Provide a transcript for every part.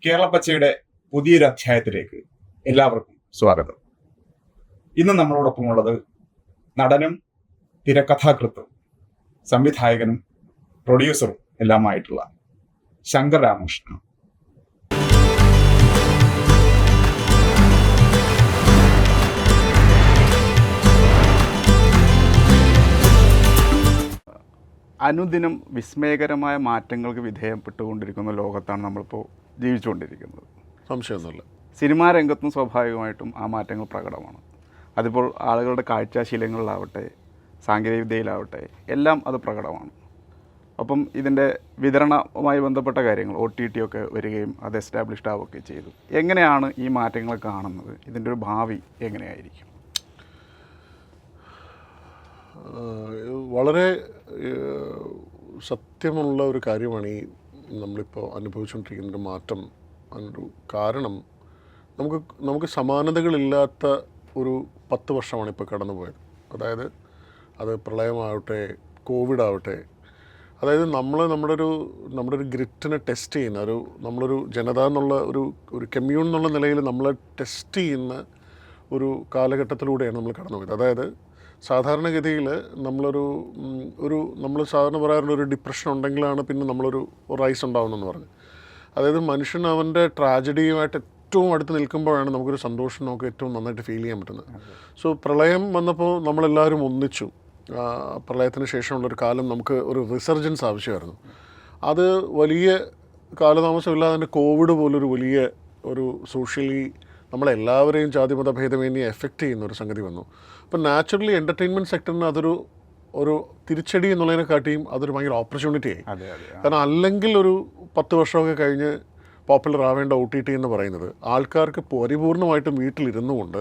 കേരളപ്പച്ചയുടെ പുതിയൊരു അധ്യായത്തിലേക്ക് എല്ലാവർക്കും സ്വാഗതം. ഇന്ന് നമ്മളോടൊപ്പമുള്ളത് നടനും തിരക്കഥാകൃത്തും സംവിധായകനും പ്രൊഡ്യൂസറും എല്ലാമായിട്ടുള്ള ശങ്കർ രാമകൃഷ്ണൻ. അനുദിനം വിസ്മയകരമായ മാറ്റങ്ങൾക്ക് വിധേയപ്പെട്ടുകൊണ്ടിരിക്കുന്ന ലോകത്താണ് നമ്മളിപ്പോൾ ജീവിച്ചുകൊണ്ടിരിക്കുന്നത്. സംശയമൊന്നുമില്ല. സിനിമാ രംഗത്തും സ്വാഭാവികമായിട്ടും ആ മാറ്റങ്ങൾ പ്രകടമാണ്. അതിപ്പോൾ ആളുകളുടെ കാഴ്ചാശീലങ്ങളിലാവട്ടെ, സാങ്കേതികവിദ്യയിലാവട്ടെ, എല്ലാം അത് പ്രകടമാണ്. അപ്പം ഇതിൻ്റെ വിതരണവുമായി ബന്ധപ്പെട്ട കാര്യങ്ങൾ OTT ഒക്കെ വരികയും അത് എസ്റ്റാബ്ലിഷ്ഡ് ആവുകയൊക്കെ ചെയ്തു. എങ്ങനെയാണ് ഈ മാറ്റങ്ങൾ കാണുന്നത്? ഇതിൻ്റെ ഒരു ഭാവി എങ്ങനെയായിരിക്കും? വളരെ സത്യമുള്ള ഒരു കാര്യമാണ് ഈ നമ്മളിപ്പോൾ അനുഭവിച്ചുകൊണ്ടിരിക്കുന്നൊരു മാറ്റം. അതിനൊരു കാരണം നമുക്ക് സമാനതകളില്ലാത്ത ഒരു 10 വർഷമാണ് ഇപ്പോൾ കടന്നു പോയത്. അതായത് അത് പ്രളയമാവട്ടെ, കോവിഡ് ആവട്ടെ, അതായത് നമ്മുടെ ഒരു ഗ്രിറ്റിനെ ടെസ്റ്റ് ചെയ്യുന്ന നമ്മളൊരു ജനത എന്നുള്ള ഒരു കമ്മ്യൂൺ എന്നുള്ള നിലയിൽ നമ്മളെ ടെസ്റ്റ് ചെയ്യുന്ന ഒരു കാലഘട്ടത്തിലൂടെയാണ് നമ്മൾ കടന്നു പോയത്. അതായത് സാധാരണഗതിയിൽ നമ്മൾ സാധാരണ പറയാറുള്ള ഒരു ഡിപ്രഷൻ ഉണ്ടെങ്കിലാണ് പിന്നെ നമ്മളൊരു റൈസ് ഉണ്ടാവുന്നതെന്ന് പറഞ്ഞു. അതായത് മനുഷ്യൻ അവൻ്റെ ട്രാജഡിയുമായിട്ട് ഏറ്റവും അടുത്ത് നിൽക്കുമ്പോഴാണ് നമുക്കൊരു സന്തോഷം നമുക്ക് ഏറ്റവും നന്നായിട്ട് ഫീൽ ചെയ്യാൻ പറ്റുന്നത്. സോ പ്രളയം വന്നപ്പോൾ നമ്മളെല്ലാവരും ഒന്നിച്ചു. പ്രളയത്തിന് ശേഷമുള്ളൊരു കാലം നമുക്ക് ഒരു റിസർജൻസ് ആവശ്യമായിരുന്നു. അത് വലിയ കാലതാമസമില്ലാതെ തന്നെ കോവിഡ് പോലൊരു വലിയ ഒരു സോഷ്യലി നമ്മളെല്ലാവരെയും ജാതിമത ഭേദമേന്യെ എഫക്റ്റ് ചെയ്യുന്ന ഒരു സംഗതി വന്നു. അപ്പം നാച്ചുറലി എൻ്റർടൈൻമെൻറ്റ് സെക്ടറിന് ഒരു തിരിച്ചടി എന്നുള്ളതിനെക്കാട്ടിയും അതൊരു ഭയങ്കര ഓപ്പർച്യൂണിറ്റി ആയി. കാരണം അല്ലെങ്കിൽ ഒരു 10 വർഷമൊക്കെ കഴിഞ്ഞ് പോപ്പുലർ ആവേണ്ട OTT എന്ന് പറയുന്നത് ആൾക്കാർക്ക് പരിപൂർണമായിട്ടും വീട്ടിലിരുന്നു കൊണ്ട്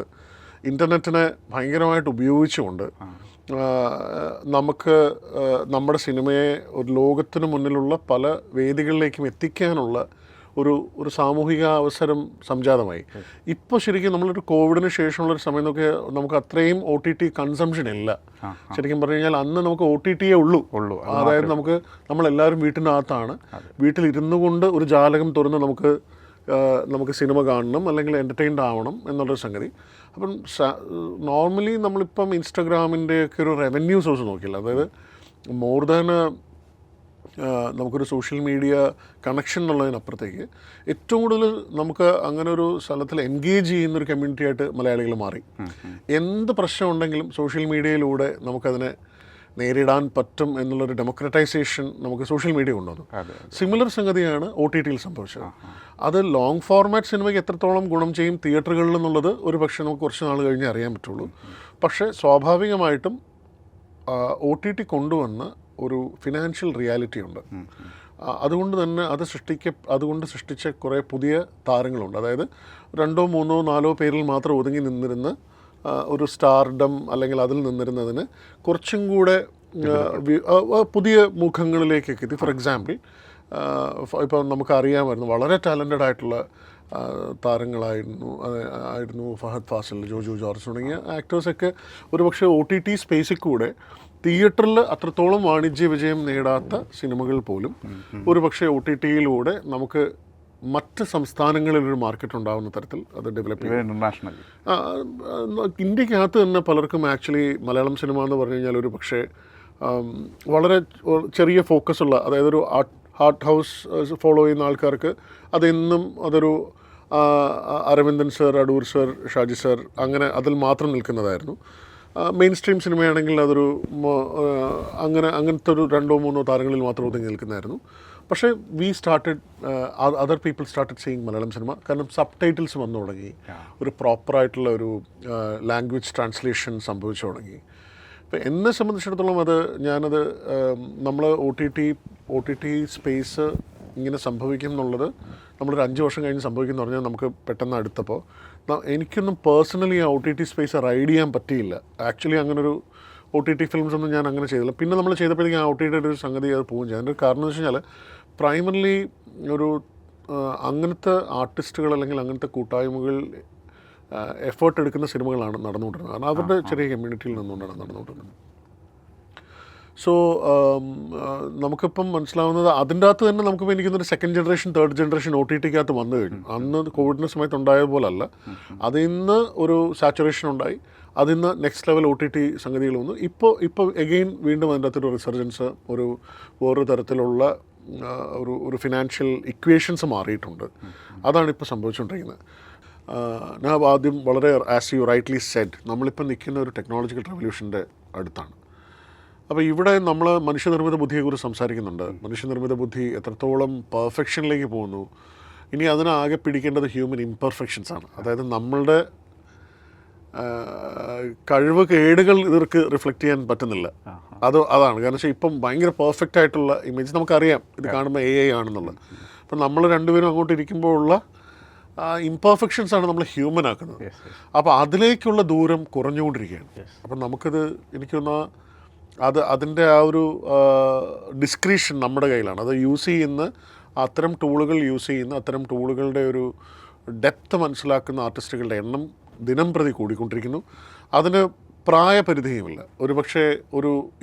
ഇൻ്റർനെറ്റിനെ ഭയങ്കരമായിട്ട് ഉപയോഗിച്ചുകൊണ്ട് നമുക്ക് നമ്മുടെ സിനിമയെ ഒരു ലോകത്തിന് മുന്നിലുള്ള പല വേദികളിലേക്കും എത്തിക്കാനുള്ള ഒരു സാമൂഹിക അവസരം സംജാതമായി. ഇപ്പോൾ ശരിക്കും നമ്മളൊരു കോവിഡിന് ശേഷമുള്ളൊരു സമയം നോക്കിയാൽ നമുക്ക് അത്രയും OTT കൺസംഷൻ ഇല്ല. ശരിക്കും പറഞ്ഞു കഴിഞ്ഞാൽ അന്ന് നമുക്ക് OTTയേ ഉള്ളൂ. അതായത് നമ്മളെല്ലാവരും വീട്ടിനകത്താണ്. വീട്ടിലിരുന്നു കൊണ്ട് ഒരു ജാലകം തുറന്ന് നമുക്ക് സിനിമ കാണണം, അല്ലെങ്കിൽ എൻ്റർടൈൻഡ് ആവണം എന്നുള്ളൊരു സംഗതി. അപ്പം നോർമലി നമ്മളിപ്പം ഇൻസ്റ്റഗ്രാമിൻ്റെയൊക്കെ ഒരു റവന്യൂ സോഴ്സ് നോക്കില്ല. അതായത് മോർ ദാൻ നമുക്കൊരു സോഷ്യൽ മീഡിയ കണക്ഷൻ എന്നുള്ളതിനപ്പുറത്തേക്ക് ഏറ്റവും കൂടുതൽ നമുക്ക് അങ്ങനെ ഒരു സ്ഥലത്തിൽ എൻഗേജ് ചെയ്യുന്നൊരു കമ്മ്യൂണിറ്റി ആയിട്ട് മലയാളികൾ മാറി. എന്ത് പ്രശ്നമുണ്ടെങ്കിലും സോഷ്യൽ മീഡിയയിലൂടെ നമുക്കതിനെ നേരിടാൻ പറ്റും എന്നുള്ളൊരു ഡെമോക്രറ്റൈസേഷൻ നമുക്ക് സോഷ്യൽ മീഡിയ കൊണ്ടുവന്നു. സിമിലർ സംഗതിയാണ് OTTയിൽ സംഭവിച്ചത്. അത് ലോങ് ഫോർമാറ്റ് സിനിമയ്ക്ക് എത്രത്തോളം ഗുണം ചെയ്യും തിയേറ്ററുകളിൽ എന്നുള്ളത് ഒരു പക്ഷേ നമുക്ക് കുറച്ച് നാൾ കഴിഞ്ഞ് അറിയാൻ പറ്റുള്ളൂ. പക്ഷേ സ്വാഭാവികമായിട്ടും OTT കൊണ്ടുവന്ന ഒരു ഫിനാൻഷ്യൽ റിയാലിറ്റി ഉണ്ട്. അതുകൊണ്ട് തന്നെ അതുകൊണ്ട് സൃഷ്ടിച്ച കുറേ പുതിയ താരങ്ങളുണ്ട്. അതായത് 2, 3, 4 പേരിൽ മാത്രം ഒതുങ്ങി നിന്നിരുന്ന ഒരു സ്റ്റാർഡം അല്ലെങ്കിൽ അതിൽ നിന്നിരുന്നതിന് കുറച്ചും കൂടെ പുതിയ മുഖങ്ങളിലേക്കൊക്കെ എത്തി. ഫോർ എക്സാമ്പിൾ, ഇപ്പോൾ നമുക്കറിയാമായിരുന്നു വളരെ ടാലൻറ്റഡ് ആയിട്ടുള്ള താരങ്ങളായിരുന്നു ഫഹദ് ഫാസിൽ, ജോജു ജോർജ് തുടങ്ങിയ ആക്ടേഴ്സൊക്കെ ഒരുപക്ഷെ OTT സ്പേസിൽ കൂടെ തിയേറ്ററിൽ അത്രത്തോളം വാണിജ്യ വിജയം നേടാത്ത സിനിമകൾ പോലും ഒരുപക്ഷെ OTTയിലൂടെ നമുക്ക് മറ്റ് സംസ്ഥാനങ്ങളിലൊരു മാർക്കറ്റ് ഉണ്ടാകുന്ന തരത്തിൽ അത് ഡെവലപ്പ് ചെയ്യും. ഇൻ്റർനാഷണൽ ഇന്ത്യക്കകത്ത് തന്നെ പലർക്കും ആക്ച്വലി മലയാളം സിനിമ എന്ന് പറഞ്ഞു കഴിഞ്ഞാൽ ഒരു പക്ഷേ വളരെ ചെറിയ ഫോക്കസുള്ള, അതായത് ഒരു ആർട്ട് ഹൗസ് ഫോളോ ചെയ്യുന്ന ആൾക്കാർക്ക് അതൊരു Aravindan sir, Adoor sir, Shaji sir, അങ്ങനെ അതിൽ മാത്രം നിൽക്കുന്നതായിരുന്നു. മെയിൻ സ്ട്രീം സിനിമയാണെങ്കിൽ അങ്ങനത്തെ ഒരു 2, 3 താരങ്ങളിൽ മാത്രം ഒതുങ്ങി നിൽക്കുന്നതായിരുന്നു. പക്ഷേ other people started seeing Malayalam cinema. കാരണം സബ് ടൈറ്റിൽസ് വന്നു തുടങ്ങി, ഒരു പ്രോപ്പറായിട്ടുള്ള ഒരു ലാംഗ്വേജ് ട്രാൻസ്ലേഷൻ സംഭവിച്ചു തുടങ്ങി. ഇപ്പം എന്നെ സംബന്ധിച്ചിടത്തോളം നമ്മൾ OTT സ്പേസ് ഇങ്ങനെ സംഭവിക്കും എന്നുള്ളത് നമ്മളൊരു 5 വർഷം കഴിഞ്ഞ് സംഭവിക്കുമെന്ന് പറഞ്ഞാൽ നമുക്ക് പെട്ടെന്ന് അടുത്തപ്പോൾ എനിക്കൊന്നും പേഴ്സണലി ആ OTT സ്പേസ് റൈഡ് ചെയ്യാൻ പറ്റിയില്ല. ആക്ച്വലി അങ്ങനൊരു OTT ഫിലിംസ് ഒന്നും ഞാൻ അങ്ങനെ ചെയ്തില്ല. പിന്നെ നമ്മൾ ചെയ്തപ്പോഴത്തേക്കും ആ OTT ഒരു സംഗതി അത് പോവുകയും ചെയ്യും. അതിൻ്റെ കാരണം എന്ന് വെച്ച് കഴിഞ്ഞാൽ പ്രൈമറിലി അങ്ങനത്തെ ആർട്ടിസ്റ്റുകൾ അല്ലെങ്കിൽ അങ്ങനത്തെ കൂട്ടായ്മകൾ എഫേർട്ട് എടുക്കുന്ന സിനിമകളാണ് നടന്നുകൊണ്ടിരുന്നത്. കാരണം അവരുടെ ചെറിയ കമ്മ്യൂണിറ്റിയിൽ നിന്നുകൊണ്ടാണ് നടന്നുകൊണ്ടിരുന്നത്. സോ നമുക്കിപ്പം മനസ്സിലാവുന്നത് അതിൻ്റെ അകത്ത് തന്നെ നമുക്കിപ്പോൾ എനിക്കൊന്നൊരു സെക്കൻഡ് ജനറേഷൻ തേർഡ് ജനറേഷൻ OTT-ക്കകത്ത് വന്നു കഴിഞ്ഞു. അന്ന് കോവിഡിൻ്റെ സമയത്ത് ഉണ്ടായത് പോലല്ല. അതിൽ നിന്ന് ഒരു സാച്ചുറേഷൻ ഉണ്ടായി, അതിൽ നിന്ന് നെക്സ്റ്റ് ലെവൽ OTT സംഗതികൾ വന്നു. ഇപ്പോൾ എഗെയിൻ വീണ്ടും അതിൻ്റെ അകത്തൊരു റിസർജൻസ്, വേറൊരു തരത്തിലുള്ള ഒരു ഫിനാൻഷ്യൽ ഇക്വേഷൻസ് മാറിയിട്ടുണ്ട്. അതാണ് ഇപ്പോൾ സംഭവിച്ചുകൊണ്ടിരിക്കുന്നത്. ഞാൻ ആദ്യം വളരെ ആസ് യു റൈറ്റ്ലി സെഡ്, നമ്മളിപ്പോൾ നിൽക്കുന്ന ഒരു ടെക്നോളജിക്കൽ റെവല്യൂഷൻ്റെ അടുത്താണ്. അപ്പോൾ ഇവിടെ നമ്മൾ മനുഷ്യനിർമ്മിത ബുദ്ധിയെക്കുറിച്ച് സംസാരിക്കുന്നുണ്ട്. മനുഷ്യനിർമ്മിത ബുദ്ധി എത്രത്തോളം പെർഫെക്ഷനിലേക്ക് പോകുന്നു. ഇനി അതിനാകെ പിടിക്കേണ്ടത് ഹ്യൂമൻ ഇംപെർഫെക്ഷൻസ് ആണ്. അതായത് നമ്മളുടെ കഴിവ് കേടുകൾ ഇവർക്ക് റിഫ്ലക്റ്റ് ചെയ്യാൻ പറ്റുന്നില്ല. അതാണ് കാരണം. വെച്ചാൽ ഇപ്പം ഭയങ്കര പെർഫെക്റ്റ് ആയിട്ടുള്ള ഇമേജ് നമുക്കറിയാം, ഇത് കാണുമ്പോൾ AI ആണെന്നുള്ളത്. അപ്പം നമ്മൾ രണ്ടുപേരും അങ്ങോട്ട് ഇരിക്കുമ്പോഴുള്ള ഇംപെർഫെക്ഷൻസ് ആണ് നമ്മൾ ഹ്യൂമൻ ആക്കുന്നത്. അപ്പോൾ അതിലേക്കുള്ള ദൂരം കുറഞ്ഞുകൊണ്ടിരിക്കുകയാണ്. അപ്പം നമുക്കത് എനിക്ക് തോന്നുന്ന അതിൻ്റെ ആ ഒരു ഡിസ്ക്രിപ്ഷൻ നമ്മുടെ കയ്യിലാണ്. അത് യൂസ് ചെയ്യുന്ന അത്തരം ടൂളുകൾ യൂസ് ചെയ്യുന്ന അത്തരം ടൂളുകളുടെ ഒരു ഡെപ്ത് മനസ്സിലാക്കുന്ന ആർട്ടിസ്റ്റുകളുടെ എണ്ണം ദിനം പ്രതി കൂടിക്കൊണ്ടിരിക്കുന്നു. അതിന് പ്രായപരിധിയുമില്ല. ഒരുപക്ഷെ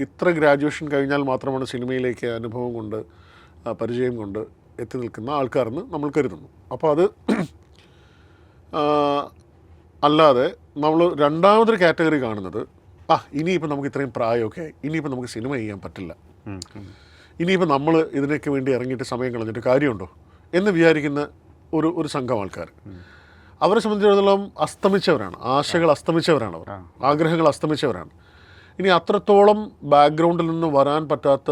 ഇത്ര ഗ്രാജുവേഷൻ കഴിഞ്ഞാൽ മാത്രമാണ് സിനിമയിലേക്ക് അനുഭവം കൊണ്ട് പരിചയം കൊണ്ട് എത്തി നിൽക്കുന്ന ആൾക്കാരെന്ന് നമ്മൾ കരുതുന്നു. അപ്പോൾ അത് അല്ലാതെ നമ്മൾ രണ്ടാമതൊരു കാറ്റഗറി കാണുന്നത് ഇനിയിപ്പോൾ നമുക്ക് ഇത്രയും പ്രായമൊക്കെ ആയി, ഇനിയിപ്പോൾ നമുക്ക് സിനിമ ചെയ്യാൻ പറ്റില്ല, ഇനിയിപ്പോൾ നമ്മൾ ഇതിനൊക്കെ വേണ്ടി ഇറങ്ങിയിട്ട് സമയം കളഞ്ഞിട്ട് കാര്യമുണ്ടോ എന്ന് വിചാരിക്കുന്ന ഒരു സംഘം ആൾക്കാർ. അവരെ സംബന്ധിച്ചിടത്തോളം അസ്തമിച്ചവരാണ്, ആശകൾ അസ്തമിച്ചവരാണ്, അവർ ആഗ്രഹങ്ങൾ അസ്തമിച്ചവരാണ്. ഇനി അത്രത്തോളം ബാക്ക്ഗ്രൗണ്ടിൽ നിന്ന് വരാൻ പറ്റാത്ത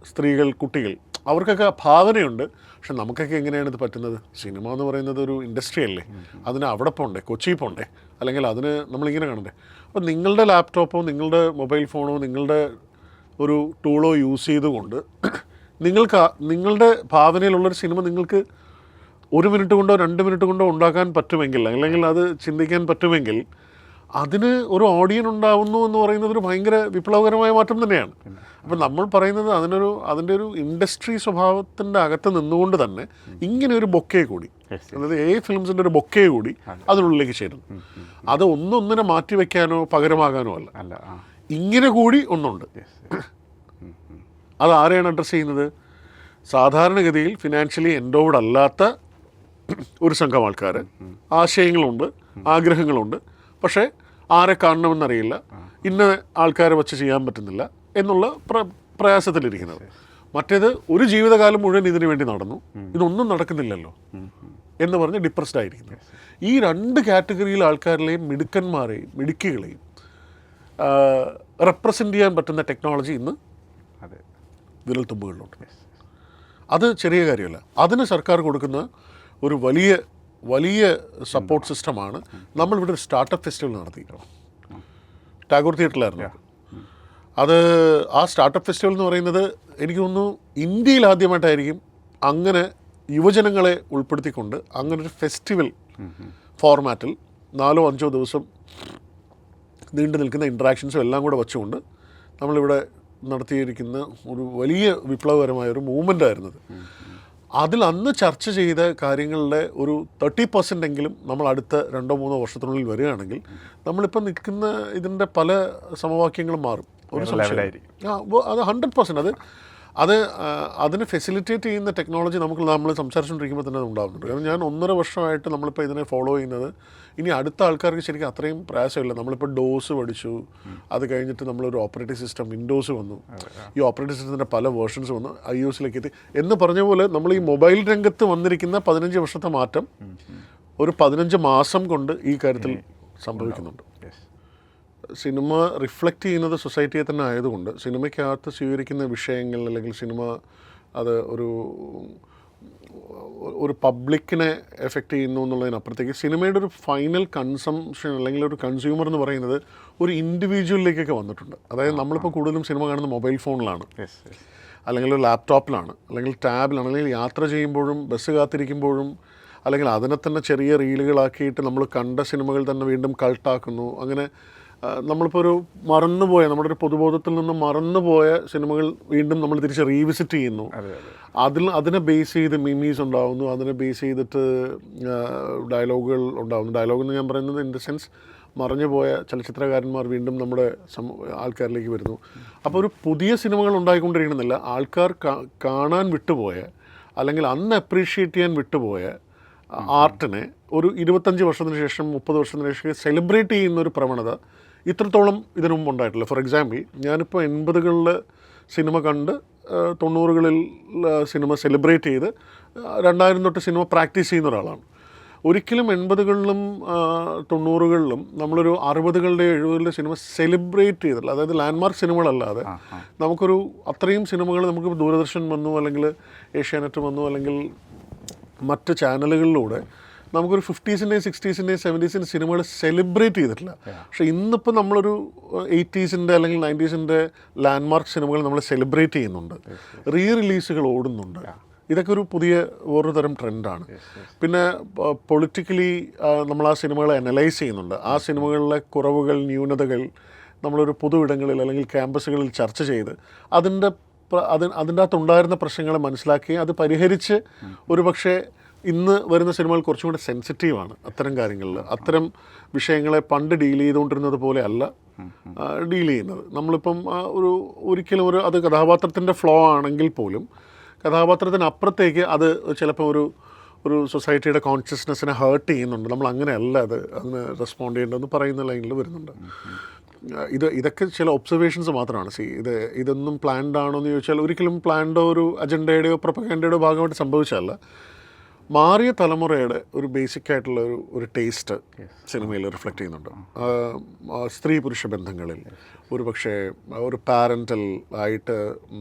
സ്ത്രീകൾ, കുട്ടികൾ, അവർക്കൊക്കെ ഭാവനയുണ്ട്. പക്ഷെ നമുക്കൊക്കെ എങ്ങനെയാണ് ഇത് പറ്റുന്നത്? സിനിമ എന്ന് പറയുന്നത് ഒരു ഇൻഡസ്ട്രി അല്ലേ, അതിന് അവിടെ പോകണ്ടേ, കൊച്ചി പോകണ്ടേ, അല്ലെങ്കിൽ അതിന് നമ്മളിങ്ങനെ കാണണ്ടേ? അപ്പോൾ നിങ്ങളുടെ ലാപ്ടോപ്പോ നിങ്ങളുടെ മൊബൈൽ ഫോണോ നിങ്ങളുടെ ഒരു ടൂളോ യൂസ് ചെയ്തുകൊണ്ട് നിങ്ങളുടെ ഭാവനയിലുള്ളൊരു സിനിമ നിങ്ങൾക്ക് 1 മിനിറ്റ് കൊണ്ടോ 2 മിനിറ്റ് കൊണ്ടോ ഉണ്ടാക്കാൻ പറ്റുമെങ്കിൽ, അല്ലെങ്കിൽ അത് ചിന്തിക്കാൻ പറ്റുമെങ്കിൽ അതിന് ഒരു ഓഡിയൻസ് ഉണ്ടാവുന്നു എന്ന് പറയുന്നത് ഒരു ഭയങ്കര വിപ്ലവകരമായ മാറ്റം തന്നെയാണ്. അപ്പം നമ്മൾ പറയുന്നത് അതിൻ്റെ ഒരു ഇൻഡസ്ട്രി സ്വഭാവത്തിൻ്റെ അകത്ത് നിന്നുകൊണ്ട് തന്നെ ഇങ്ങനെ ഒരു ബൊക്കെ കൂടി, അതായത് ഫിലിംസിൻ്റെ ഒരു ബൊക്കെ കൂടി അതിനുള്ളിലേക്ക് ചേരുന്നു. അത് ഒന്നൊന്നിനെ മാറ്റിവെക്കാനോ പകരമാകാനോ അല്ല, ഇങ്ങനെ കൂടി ഒന്നുണ്ട്. അത് ആരെയാണ് അഡ്രസ്സ് ചെയ്യുന്നത്? സാധാരണഗതിയിൽ ഫിനാൻഷ്യലി എൻഡോവ്ഡ് അല്ലാത്ത ഒരു സംഘം ആൾക്കാർ. ആശയങ്ങളുണ്ട്, ആഗ്രഹങ്ങളുണ്ട്, പക്ഷേ ആരെ കാണണമെന്നറിയില്ല, ഇന്ന ആൾക്കാരെ വച്ച് ചെയ്യാൻ പറ്റുന്നില്ല എന്നുള്ള പ്രയാസത്തിലിരിക്കുന്നത്. മറ്റേത് ഒരു ജീവിതകാലം മുഴുവൻ ഇതിനു വേണ്ടി നടന്നു, ഇതൊന്നും നടക്കുന്നില്ലല്ലോ എന്ന് പറഞ്ഞ് ഡിപ്രസ്ഡ് ആയിരിക്കുന്നു. ഈ 2 കാറ്റഗറിയിൽ ആൾക്കാരിലെയും മിടുക്കന്മാരെയും മിടുക്കികളെയും റെപ്രസെൻ്റ് ചെയ്യാൻ പറ്റുന്ന ടെക്നോളജി ഇന്ന് വിരൽത്തുമ്പുകളിലുണ്ട്. അത് ചെറിയ കാര്യമല്ല. അതിന് സർക്കാർ കൊടുക്കുന്ന ഒരു വലിയ സപ്പോർട്ട് സിസ്റ്റമാണ്. നമ്മളിവിടെ ഒരു സ്റ്റാർട്ടപ്പ് ഫെസ്റ്റിവൽ നടത്തി, ടാഗോർ തിയേറ്ററിലായിരുന്നു. ആ സ്റ്റാർട്ടപ്പ് ഫെസ്റ്റിവൽ എന്ന് പറയുന്നത് എനിക്ക് തോന്നുന്നു ഇന്ത്യയിൽ ആദ്യമായിട്ടായിരിക്കും അങ്ങനെ യുവജനങ്ങളെ ഉൾപ്പെടുത്തിക്കൊണ്ട് അങ്ങനൊരു ഫെസ്റ്റിവൽ ഫോർമാറ്റിൽ 4-5 ദിവസം നീണ്ടു നിൽക്കുന്ന ഇൻട്രാക്ഷൻസും എല്ലാം കൂടെ വച്ചുകൊണ്ട് നമ്മളിവിടെ നടത്തിയിരിക്കുന്ന ഒരു വലിയ വിപ്ലവകരമായ ഒരു മൂവ്മെൻ്റായിരുന്നത്. അതിൽ അന്ന് ചർച്ച ചെയ്ത കാര്യങ്ങളുടെ ഒരു 30% എങ്കിലും നമ്മൾ അടുത്ത 2-3 വർഷത്തിനുള്ളിൽ വരികയാണെങ്കിൽ നമ്മളിപ്പോൾ നിൽക്കുന്ന ഇതിൻ്റെ പല സമവാക്യങ്ങളും മാറും. ഒരു അത് 100% അതിനെ ഫെസിലിറ്റേറ്റ് ചെയ്യുന്ന ടെക്നോളജി നമ്മൾ സംസാരിച്ചുകൊണ്ടിരിക്കുമ്പോൾ തന്നെ അത് ഉണ്ടാകുന്നുണ്ട്. കാരണം ഞാൻ 1.5 വർഷമായിട്ട് നമ്മളിപ്പോൾ ഇതിനെ ഫോളോ ചെയ്യുന്നത്. ഇനി അടുത്ത ആൾക്കാർക്ക് ശരിക്കും അത്രയും പ്രയാസമില്ല. നമ്മളിപ്പോൾ ഡോസ് പഠിച്ചു, അത് കഴിഞ്ഞിട്ട് നമ്മളൊരു ഓപ്പറേറ്റിംഗ് സിസ്റ്റം വിൻഡോസ് വന്നു, ഈ ഓപ്പറേറ്റിംഗ് സിസ്റ്റത്തിൻ്റെ പല വേർഷൻസ് വന്നു, iOS-ലേക്ക് എത്തി എന്ന് പറഞ്ഞ പോലെ നമ്മൾ ഈ മൊബൈൽ രംഗത്ത് വന്നിരിക്കുന്ന 15 വർഷത്തെ മാറ്റം ഒരു 15 മാസം കൊണ്ട് ഈ കാര്യത്തിൽ സംഭവിക്കുന്നുണ്ട്. സിനിമ റിഫ്ലക്റ്റ് ചെയ്യുന്നത് സൊസൈറ്റിയെ തന്നെ ആയതുകൊണ്ട് സിനിമയ്ക്കകത്ത് സ്വീകരിക്കുന്ന വിഷയങ്ങൾ അല്ലെങ്കിൽ സിനിമ അത് ഒരു പബ്ലിക്കിനെ എഫക്റ്റ് ചെയ്യുന്നു എന്നുള്ളതിനപ്പുറത്തേക്ക് സിനിമയുടെ ഒരു ഫൈനൽ കൺസംഷൻ അല്ലെങ്കിൽ ഒരു കൺസ്യൂമർ എന്ന് പറയുന്നത് ഒരു ഇൻഡിവിജ്വലിലേക്കൊക്കെ വന്നിട്ടുണ്ട്. അതായത് നമ്മളിപ്പോൾ കൂടുതലും സിനിമ കാണുന്നത് മൊബൈൽ ഫോണിലാണ്, അല്ലെങ്കിൽ ഒരു ലാപ്ടോപ്പിലാണ്, അല്ലെങ്കിൽ ടാബിലാണ്, അല്ലെങ്കിൽ യാത്ര ചെയ്യുമ്പോഴും ബസ് കാത്തിരിക്കുമ്പോഴും, അല്ലെങ്കിൽ അതിനെ തന്നെ ചെറിയ റീലുകളാക്കിയിട്ട് നമ്മൾ കണ്ട സിനിമകൾ തന്നെ വീണ്ടും കൾട്ടാക്കുന്നു. അങ്ങനെ നമ്മളിപ്പോൾ നമ്മുടെ ഒരു പൊതുബോധത്തിൽ നിന്ന് മറന്നുപോയ സിനിമകൾ വീണ്ടും നമ്മൾ തിരിച്ച് റീവിസിറ്റ് ചെയ്യുന്നു. അതിനെ ബേസ് ചെയ്ത് മിമീസ് ഉണ്ടാകുന്നു, അതിനെ ബേസ് ചെയ്തിട്ട് ഡയലോഗുകൾ ഉണ്ടാകുന്നു. ഡയലോഗ് എന്ന് ഞാൻ പറയുന്നത് ഇൻ ദ സെൻസ് മറഞ്ഞുപോയ ചലച്ചിത്രകാരന്മാർ വീണ്ടും നമ്മുടെ ആൾക്കാരിലേക്ക് വരുന്നു. അപ്പോൾ ഒരു പുതിയ സിനിമകൾ ഉണ്ടായിക്കൊണ്ടിരിക്കണമെന്നില്ല, ആൾക്കാർ കാണാൻ വിട്ടുപോയ അല്ലെങ്കിൽ അന്ന് അപ്രീഷിയേറ്റ് ചെയ്യാൻ വിട്ടുപോയ ആർട്ടിനെ ഒരു 25 വർഷത്തിന് ശേഷം 30 വർഷത്തിന് ശേഷം സെലിബ്രേറ്റ് ചെയ്യുന്ന ഒരു പ്രവണത ഇത്രത്തോളം ഇതിനു മുമ്പ് ഉണ്ടായിട്ടില്ല. ഫോർ എക്സാമ്പിൾ, ഞാനിപ്പോൾ 80കളിൽ സിനിമ കണ്ട് 90കളിൽ സിനിമ സെലിബ്രേറ്റ് ചെയ്ത് 2000 തൊട്ട് സിനിമ പ്രാക്ടീസ് ചെയ്യുന്ന ഒരാളാണ്. ഒരിക്കലും 80കളിലും 90കളിലും നമ്മളൊരു 60കളുടെ 70കളുടെ സിനിമ സെലിബ്രേറ്റ് ചെയ്തിട്ടില്ല. അതായത് ലാൻഡ്മാർക്ക് സിനിമകളല്ലാതെ നമുക്കൊരു അത്രയും സിനിമകൾ നമുക്ക് ദൂരദർശൻ വന്നു, അല്ലെങ്കിൽ ഏഷ്യാനെറ്റ് വന്നു, അല്ലെങ്കിൽ മറ്റ് ചാനലുകളിലൂടെ നമുക്കൊരു 50s-ൻ്റെയും 60s-ൻ്റെയും 70s-ൻ്റെയും സിനിമകൾ സെലിബ്രേറ്റ് ചെയ്തിട്ടില്ല. പക്ഷേ ഇന്നിപ്പോൾ നമ്മളൊരു 80s-ൻ്റെ അല്ലെങ്കിൽ 90s-ൻ്റെ ലാൻഡ്മാർക്ക് സിനിമകൾ നമ്മൾ സെലിബ്രേറ്റ് ചെയ്യുന്നുണ്ട്, റിലീസുകൾ ഓടുന്നുണ്ട്. ഇതൊക്കെ ഒരു പുതിയ വേറൊരു തരം ട്രെൻഡാണ്. പിന്നെ പൊളിറ്റിക്കലി നമ്മൾ ആ സിനിമകളെ അനലൈസ് ചെയ്യുന്നുണ്ട്. ആ സിനിമകളിലെ കുറവുകൾ, ന്യൂനതകൾ നമ്മളൊരു പൊതു ഇടങ്ങളിൽ അല്ലെങ്കിൽ ക്യാമ്പസുകളിൽ ചർച്ച ചെയ്ത് അതിൻ്റെ അകത്തുണ്ടായിരുന്ന പ്രശ്നങ്ങളെ മനസ്സിലാക്കി അത് പരിഹരിച്ച് ഒരു പക്ഷേ ഇന്ന് വരുന്ന സിനിമകൾ കുറച്ചും കൂടെ സെൻസിറ്റീവാണ് അത്തരം കാര്യങ്ങളിൽ. അത്തരം വിഷയങ്ങളെ പണ്ട് ഡീൽ ചെയ്തുകൊണ്ടിരുന്നത് പോലെ അല്ല ഡീൽ ചെയ്യുന്നത്. നമ്മളിപ്പം ഒരിക്കലും അത് കഥാപാത്രത്തിൻ്റെ ഫ്ലോ ആണെങ്കിൽ പോലും കഥാപാത്രത്തിനപ്പുറത്തേക്ക് അത് ചിലപ്പോൾ ഒരു സൊസൈറ്റിയുടെ കോൺഷ്യസ്നെസ്സിനെ ഹേർട്ട് ചെയ്യുന്നുണ്ട്. നമ്മൾ അങ്ങനെയല്ല അതിന് റെസ്പോണ്ട് ചെയ്യേണ്ടതെന്ന് പറയുന്ന ലൈനിൽ വരുന്നുണ്ട്. ഇതൊക്കെ ചില ഒബ്സർവേഷൻസ് മാത്രമാണ്. ഇതൊന്നും പ്ലാൻഡ് ആണോ എന്ന് ചോദിച്ചാൽ ഒരിക്കലും പ്ലാൻഡോ ഒരു അജണ്ടയുടെയോ പ്രൊപ്പഗൻഡയുടെയോ ഭാഗമായിട്ട് സംഭവിച്ചതല്ല. മാറിയ തലമുറയുടെ ഒരു ബേസിക് ആയിട്ടുള്ള ഒരു ടേസ്റ്റ് സിനിമയിൽ റിഫ്ലക്റ്റ് ചെയ്യുന്നുണ്ട്. സ്ത്രീ പുരുഷ ബന്ധങ്ങളിൽ ഒരു പക്ഷേ ഒരു പാരൻ്റൽ ആയിട്ട്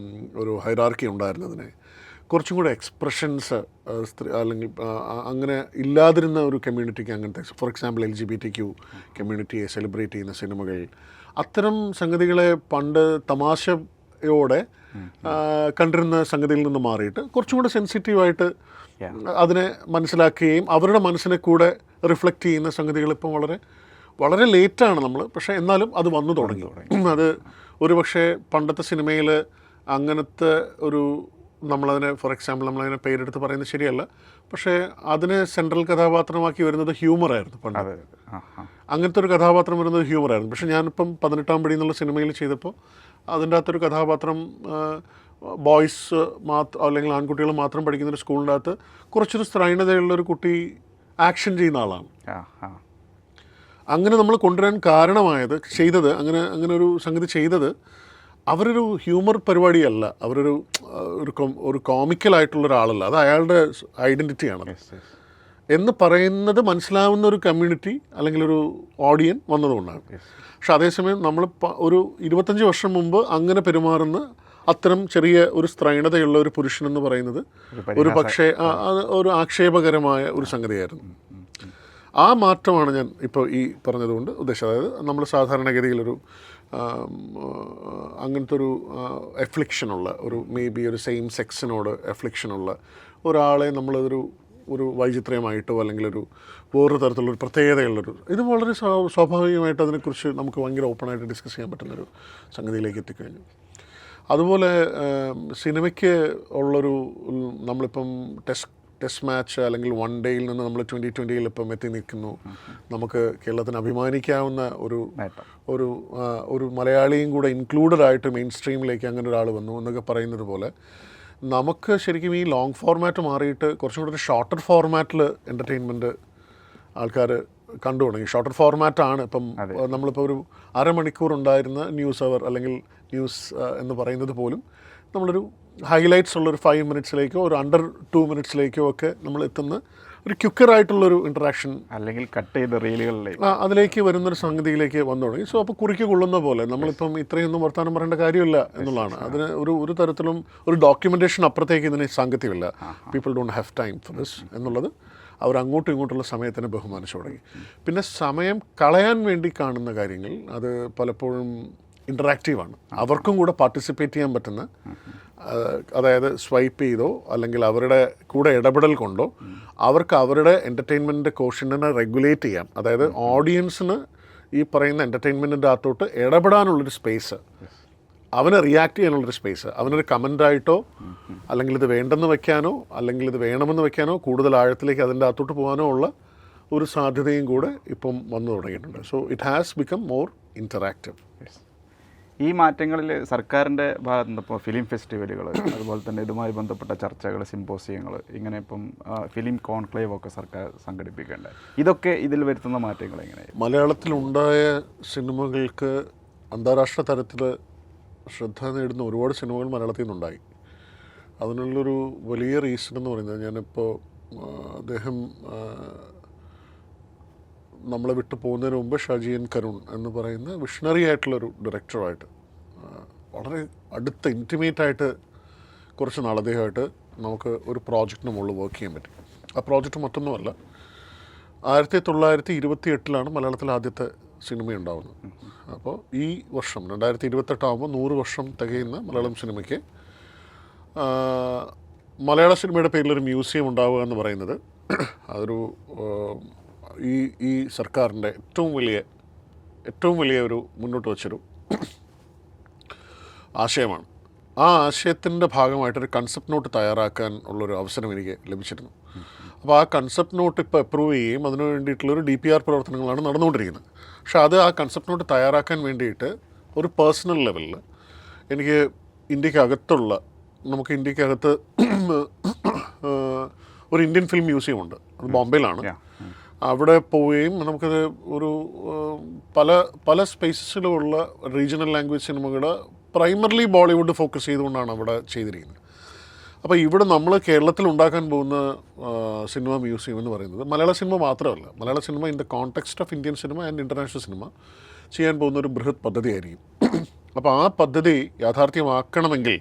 ഒരു ഹൈറാർക്കി ഉണ്ടായിരുന്നതിനെ കുറച്ചും കൂടെ എക്സ്പ്രഷൻസ് അല്ലെങ്കിൽ അങ്ങനെ ഇല്ലാതിരുന്ന ഒരു കമ്മ്യൂണിറ്റിക്ക് അങ്ങനത്തെ, ഫോർ എക്സാമ്പിൾ LGBTQ കമ്മ്യൂണിറ്റിയെ സെലിബ്രേറ്റ് ചെയ്യുന്ന സിനിമകൾ, അത്തരം സംഗതികളെ പണ്ട് തമാശയോടെ കണ്ടിരുന്ന സംഗതിയിൽ നിന്ന് മാറിയിട്ട് കുറച്ചും കൂടെ സെൻസിറ്റീവായിട്ട് അതിനെ മനസ്സിലാക്കുകയും അവരുടെ മനസ്സിനെ കൂടെ റിഫ്ലക്റ്റ് ചെയ്യുന്ന സംഗതികൾ ഇപ്പം വളരെ വളരെ ലേറ്റാണ് നമ്മൾ, പക്ഷേ എന്നാലും അത് വന്നു തുടങ്ങി. അത് ഒരു പക്ഷേ പണ്ടത്തെ സിനിമയിൽ അങ്ങനത്തെ നമ്മളതിനെ, ഫോർ എക്സാമ്പിൾ നമ്മളതിനെ പേരെടുത്ത് പറയുന്നത് ശരിയല്ല, പക്ഷേ അതിനെ സെൻട്രൽ കഥാപാത്രമാക്കി വരുന്നത് ഹ്യൂമറായിരുന്നു പണ്ട്. അങ്ങനത്തെ ഒരു കഥാപാത്രം വരുന്നത് ഹ്യൂമറായിരുന്നു. പക്ഷേ ഞാനിപ്പം 18-ാം പടി എന്നുള്ള സിനിമയിൽ ചെയ്തപ്പോൾ അതിൻ്റെ അകത്തൊരു കഥാപാത്രം ബോയ്സ് മാത്രം അല്ലെങ്കിൽ ആൺകുട്ടികൾ മാത്രം പഠിക്കുന്നൊരു സ്കൂളിൻ്റെ അകത്ത് കുറച്ചൊരു സ്ത്രൈണതയുള്ളൊരു കുട്ടി ആക്ഷൻ ചെയ്യുന്ന ആളാണ്. അങ്ങനെ നമ്മൾ കൊണ്ടുവരാൻ കാരണമായത് അങ്ങനെ ഒരു സംഗതി ചെയ്തത് അവരൊരു ഹ്യൂമർ പരിപാടിയല്ല, ഒരു കോമിക്കലായിട്ടുള്ള ഒരാളല്ല, അത് അയാളുടെ ഐഡൻറ്റിറ്റിയാണ് എന്ന് പറയുന്നത് മനസ്സിലാവുന്ന ഒരു കമ്മ്യൂണിറ്റി അല്ലെങ്കിൽ ഒരു ഓഡിയൻ വന്നതുകൊണ്ടാണ്. പക്ഷെ അതേസമയം നമ്മൾ ഒരു 25 വർഷം മുമ്പ് അങ്ങനെ പെരുമാറുന്ന അത്തരം ചെറിയ ഒരു സ്ത്രൈണതയുള്ള ഒരു പുരുഷനെന്ന് പറയുന്നത് ഒരു പക്ഷേ ഒരു ആക്ഷേപകരമായ ഒരു സംഗതിയായിരുന്നു. ആ മാറ്റമാണ് ഞാൻ ഇപ്പോൾ ഈ പറഞ്ഞതുകൊണ്ട് ഉദ്ദേശിച്ചത്. അതായത് നമ്മൾ സാധാരണഗതിയിലൊരു അങ്ങനത്തെ ഒരു എഫ്ലിക്ഷനുള്ള മേ ബി ഒരു സെയിം സെക്സിനോട് എഫ്ലിക്ഷനുള്ള ഒരാളെ ഒരു വൈചിത്ര്യമായിട്ടോ അല്ലെങ്കിൽ വേറൊരു തരത്തിലുള്ളൊരു പ്രത്യേകതയുള്ളൊരു ഇത് വളരെ സ്വാഭാവികമായിട്ട് അതിനെക്കുറിച്ച് നമുക്ക് ഭയങ്കര ഓപ്പണായിട്ട് ഡിസ്കസ് ചെയ്യാൻ പറ്റുന്നൊരു സംഗതിയിലേക്ക് എത്തിക്കഴിഞ്ഞു. അതുപോലെ സിനിമയ്ക്ക് നമ്മളിപ്പം ടെസ്റ്റ് മാച്ച് അല്ലെങ്കിൽ വൺ ഡേയിൽ നിന്ന് നമ്മൾ 2020 ഇപ്പം എത്തി നിൽക്കുന്നു. നമുക്ക് കേരളത്തിന് അഭിമാനിക്കാവുന്ന ഒരു മലയാളിയും കൂടെ ഇൻക്ലൂഡഡ് ആയിട്ട് മെയിൻ സ്ട്രീമിലേക്ക് അങ്ങനെ ഒരാൾ വന്നു എന്നൊക്കെ പറയുന്നത് പോലെ നമുക്ക് ശരിക്കും ഈ ലോങ് ഫോർമാറ്റ് മാറിയിട്ട് കുറച്ചും കൂടെ ഒരു ഷോർട്ടർ ഫോർമാറ്റിൽ എൻ്റർടൈൻമെൻറ്റ് ആൾക്കാർ കണ്ടു തുടങ്ങി. ഷോർട്ടർ ഫോർമാറ്റാണ് ഇപ്പം നമ്മളിപ്പോൾ ഒരു അരമണിക്കൂർ ഉണ്ടായിരുന്ന ന്യൂസ് അവർ അല്ലെങ്കിൽ ന്യൂസ് എന്ന് പറയുന്നത് പോലും നമ്മളൊരു ഹൈലൈറ്റ്സ് ഉള്ളൊരു 5 മിനിറ്റ്സിലേക്കോ ഒരു അണ്ടർ 2 മിനിറ്റ്സിലേക്കോ ഒക്കെ നമ്മൾ എത്തുന്ന ഒരു ക്വിക്കറായിട്ടുള്ളൊരു ഇൻട്രാക്ഷൻ അല്ലെങ്കിൽ കട്ട് ചെയ്ത റീലുകളിലേക്ക് അതിലേക്ക് വരുന്നൊരു സംഗതിയിലേക്ക് വന്നു തുടങ്ങി. സോ അപ്പോൾ കുറിക്ക് കൊള്ളുന്ന പോലെ നമ്മളിപ്പം ഇത്രയൊന്നും വർത്തമാനം പറയേണ്ട കാര്യമില്ല എന്നുള്ളതാണ്. അതിന് ഒരു തരത്തിലും ഒരു ഡോക്യുമെൻറ്റേഷൻ അപ്പുറത്തേക്ക് ഇതിന് സാങ്കത്യമില്ല. People don't have time for this എന്നുള്ളത് അവർ അങ്ങോട്ടും ഇങ്ങോട്ടുള്ള സമയത്തിനെ ബഹുമാനിച്ചു തുടങ്ങി. പിന്നെ സമയം കളയാൻ വേണ്ടി കാണുന്ന കാര്യങ്ങൾ അത് പലപ്പോഴും ഇൻറ്ററാക്റ്റീവാണ്. അവർക്കും കൂടെ പാർട്ടിസിപ്പേറ്റ് ചെയ്യാൻ പറ്റുന്ന, അതായത് സ്വൈപ്പ് ചെയ്തോ അല്ലെങ്കിൽ അവരുടെ കൂടെ ഇടപെടൽ കൊണ്ടോ അവർക്ക് അവരുടെ എൻ്റർടൈൻമെൻറ്റിൻ്റെ കോഷ്യൻറ്റിനെ റെഗുലേറ്റ് ചെയ്യാം. അതായത് ഓഡിയൻസിന് ഈ പറയുന്ന എൻ്റർടൈൻമെൻറ്റിൻ്റെ അകത്തോട്ട് ഇടപെടാനുള്ളൊരു സ്പേസ്, അവനെ റിയാക്ട് ചെയ്യാനുള്ളൊരു സ്പേസ്, അവനൊരു കമൻ്റായിട്ടോ അല്ലെങ്കിൽ ഇത് വേണ്ടെന്ന് വെക്കാനോ അല്ലെങ്കിൽ ഇത് വേണമെന്ന് വെക്കാനോ കൂടുതൽ ആഴത്തിലേക്ക് അതിൻ്റെ അകത്തോട്ട് പോകാനോ ഉള്ള ഒരു സാധ്യതയും കൂടെ ഇപ്പം വന്നു തുടങ്ങിയിട്ടുണ്ട്. So it has become more interactive. ഈ മാറ്റങ്ങളിൽ സർക്കാരിൻ്റെ ഭാഗത്ത് നിന്ന് ഇപ്പോൾ ഫിലിം ഫെസ്റ്റിവലുകൾ, അതുപോലെ തന്നെ ഇതുമായി ബന്ധപ്പെട്ട ചർച്ചകൾ, സിമ്പോസിയങ്ങൾ, ഇങ്ങനെ ഇപ്പം ഫിലിം കോൺക്ലേവ് ഒക്കെ സർക്കാർ സംഘടിപ്പിക്കേണ്ടത്, ഇതൊക്കെ ഇതിൽ വരുത്തുന്ന മാറ്റങ്ങൾ എങ്ങനെയാണ്? മലയാളത്തിലുണ്ടായ സിനിമകൾക്ക് അന്താരാഷ്ട്ര തലത്തിൽ ശ്രദ്ധ നേടുന്ന ഒരുപാട് സിനിമകൾ മലയാളത്തിൽ നിന്നുണ്ടായി. അതിനുള്ളൊരു വലിയ റീസൺ എന്ന് പറയുന്നത്, ഞാനിപ്പോൾ അദ്ദേഹം നമ്മളെ വിട്ടു പോകുന്നതിന് മുമ്പ് ഷാജി എൻ കരുൺ എന്ന് പറയുന്ന വിഷണറി ആയിട്ടുള്ളൊരു ഡയറക്ടറുമായിട്ട് വളരെ അടുത്ത ഇൻറ്റിമേറ്റായിട്ട് കുറച്ച് നാൾ അദ്ദേഹമായിട്ട് നമുക്ക് ഒരു പ്രോജക്റ്റിന് മുകളിൽ വർക്ക് ചെയ്യാൻ പറ്റി. ആ പ്രോജക്റ്റ് മറ്റൊന്നുമല്ല, 1928 മലയാളത്തിൽ ആദ്യത്തെ സിനിമ ഉണ്ടാകുന്നത്. അപ്പോൾ ഈ വർഷം 2028 ആകുമ്പോൾ 100 വർഷം തികയുന്ന മലയാളം സിനിമയ്ക്ക് മലയാള സിനിമയുടെ പേരിലൊരു മ്യൂസിയം ഉണ്ടാവുക എന്ന് പറയുന്നത് അതൊരു ഈ സർക്കാരിൻ്റെ ഏറ്റവും വലിയ ഒരു മുന്നോട്ട് വച്ചൊരു ആശയമാണ്. ആ ആശയത്തിൻ്റെ ഭാഗമായിട്ടൊരു കൺസെപ്റ്റ് നോട്ട് തയ്യാറാക്കാൻ ഉള്ളൊരു അവസരം എനിക്ക് ലഭിച്ചിരുന്നു. അപ്പോൾ ആ കൺസെപ്റ്റ് നോട്ട് ഇപ്പോൾ അപ്രൂവ് ചെയ്യുകയും അതിനു വേണ്ടിയിട്ടുള്ളൊരു DPR പ്രവർത്തനങ്ങളാണ് നടന്നുകൊണ്ടിരിക്കുന്നത്. പക്ഷേ ആ കൺസെപ്റ്റ് നോട്ട് തയ്യാറാക്കാൻ വേണ്ടിയിട്ട് ഒരു പേഴ്സണൽ ലെവലിൽ എനിക്ക് നമുക്ക് ഇന്ത്യക്കകത്ത് ഒരു ഇന്ത്യൻ ഫിലിം മ്യൂസിയം ഉണ്ട്, അത് ബോംബെയിലാണ്. അവിടെ പോവുകയും നമുക്കത് ഒരു പല സ്പേസസിലുമുള്ള റീജിയണൽ ലാംഗ്വേജ് സിനിമകൾ പ്രൈമർലി ബോളിവുഡ് ഫോക്കസ് ചെയ്തുകൊണ്ടാണ് അവിടെ ചെയ്തിരിക്കുന്നത്. അപ്പോൾ ഇവിടെ നമ്മൾ കേരളത്തിൽ ഉണ്ടാക്കാൻ പോകുന്ന സിനിമ മ്യൂസിയം എന്ന് പറയുന്നത് മലയാള സിനിമ മാത്രമല്ല, മലയാള cinema in the context of Indian cinema and international cinema ചെയ്യാൻ പോകുന്ന ഒരു ബൃഹത് പദ്ധതിയായിരിക്കും. അപ്പോൾ ആ പദ്ധതി യാഥാർത്ഥ്യമാക്കണമെങ്കിൽ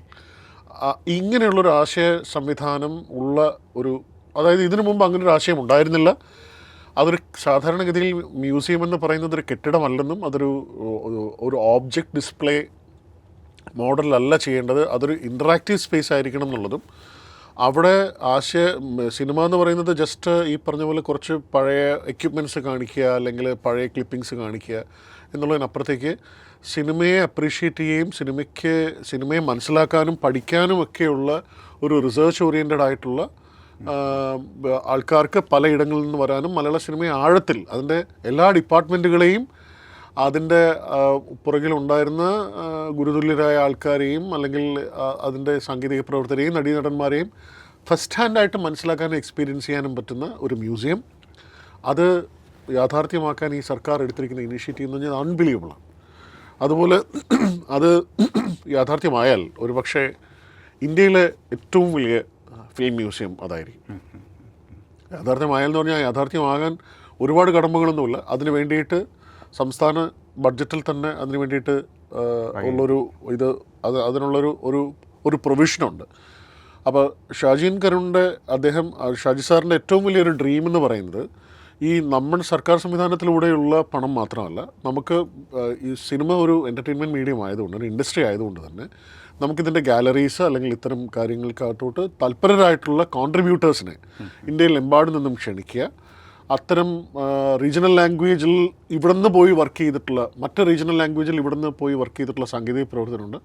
ഇങ്ങനെയുള്ളൊരു ആശയ സംവിധാനം ഉള്ള അതായത് ഇതിനു മുമ്പ് അങ്ങനൊരു ആശയം ഉണ്ടായിരുന്നില്ല. അതൊരു സാധാരണഗതിയിൽ മ്യൂസിയം എന്ന് പറയുന്നത് ഒരു കെട്ടിടമല്ലെന്നും ഒരു ഓബ്ജക്റ്റ് ഡിസ്പ്ലേ മോഡലല്ല ചെയ്യേണ്ടത്, അതൊരു ഇൻറ്ററാക്റ്റീവ് സ്പേസ് ആയിരിക്കണം എന്നുള്ളതും, അവിടെ സിനിമ എന്ന് പറയുന്നത് ജസ്റ്റ് ഈ പറഞ്ഞ പോലെ കുറച്ച് പഴയ എക്യുപ്മെൻറ്റ്സ് കാണിക്കുക അല്ലെങ്കിൽ പഴയ ക്ലിപ്പിങ്സ് കാണിക്കുക എന്നുള്ളതിനപ്പുറത്തേക്ക് സിനിമയെ അപ്രീഷിയേറ്റ് ചെയ്യുകയും സിനിമയെ മനസ്സിലാക്കാനും പഠിക്കാനും ഒക്കെയുള്ള ഒരു റിസർച്ച് ഓറിയൻറ്റഡ് ആയിട്ടുള്ള ആൾക്കാർക്ക് പലയിടങ്ങളിൽ നിന്ന് വരാനും മലയാള സിനിമയെ ആഴത്തിൽ അതിൻ്റെ എല്ലാ ഡിപ്പാർട്ട്മെൻറ്റുകളെയും അതിൻ്റെ പുറകിലുണ്ടായിരുന്ന ഗുരുതുല്യരായ ആൾക്കാരെയും അല്ലെങ്കിൽ അതിൻ്റെ സാങ്കേതിക പ്രവർത്തകരെയും നടീനടന്മാരെയും ഫസ്റ്റ് ഹാൻഡായിട്ട് മനസ്സിലാക്കാനും എക്സ്പീരിയൻസ് ചെയ്യാനും പറ്റുന്ന ഒരു മ്യൂസിയം, അത് യാഥാർത്ഥ്യമാക്കാൻ ഈ സർക്കാർ എടുത്തിരിക്കുന്ന ഇനീഷ്യേറ്റീവ് എന്ന് പറഞ്ഞാൽ അൺബിലീവബിളാണ്. അതുപോലെ അത് യാഥാർത്ഥ്യമായാൽ ഒരുപക്ഷെ ഇന്ത്യയിലെ ഏറ്റവും വലിയ ഫിലിം മ്യൂസിയം അതായിരിക്കും. യാഥാർത്ഥ്യമായെന്ന് പറഞ്ഞാൽ യാഥാർത്ഥ്യമാകാൻ ഒരുപാട് കടമ്പകളൊന്നുമില്ല. അതിന് വേണ്ടിയിട്ട് സംസ്ഥാന ബഡ്ജറ്റിൽ തന്നെ അതിന് വേണ്ടിയിട്ട് ഉള്ളൊരു അതിനുള്ളൊരു പ്രൊവിഷനുണ്ട്. അപ്പോൾ ഷാജി കരുണിൻ്റെ ഷാജി സാറിൻ്റെ ഏറ്റവും വലിയൊരു ഡ്രീം എന്ന് പറയുന്നത് ഈ നമ്മൾ സർക്കാർ സംവിധാനത്തിലൂടെയുള്ള പണം മാത്രമല്ല, നമുക്ക് ഈ സിനിമ ഒരു എൻ്റർടൈൻമെൻറ്റ് മീഡിയം ആയതുകൊണ്ട്, ഒരു ഇൻഡസ്ട്രി ആയതുകൊണ്ട് തന്നെ നമുക്കിതിൻ്റെ ഗാലറീസ് അല്ലെങ്കിൽ ഇത്തരം കാര്യങ്ങൾക്കകത്തോട്ട് തൽപരരായിട്ടുള്ള കോൺട്രിബ്യൂട്ടേഴ്സിനെ ഇന്ത്യയിലെമ്പാടും നിന്നും ക്ഷണിക്കുക. അത്തരം റീജിയണൽ ലാംഗ്വേജിൽ ഇവിടുന്ന് പോയി വർക്ക് ചെയ്തിട്ടുള്ള സാങ്കേതിക പ്രവർത്തനമുണ്ട്.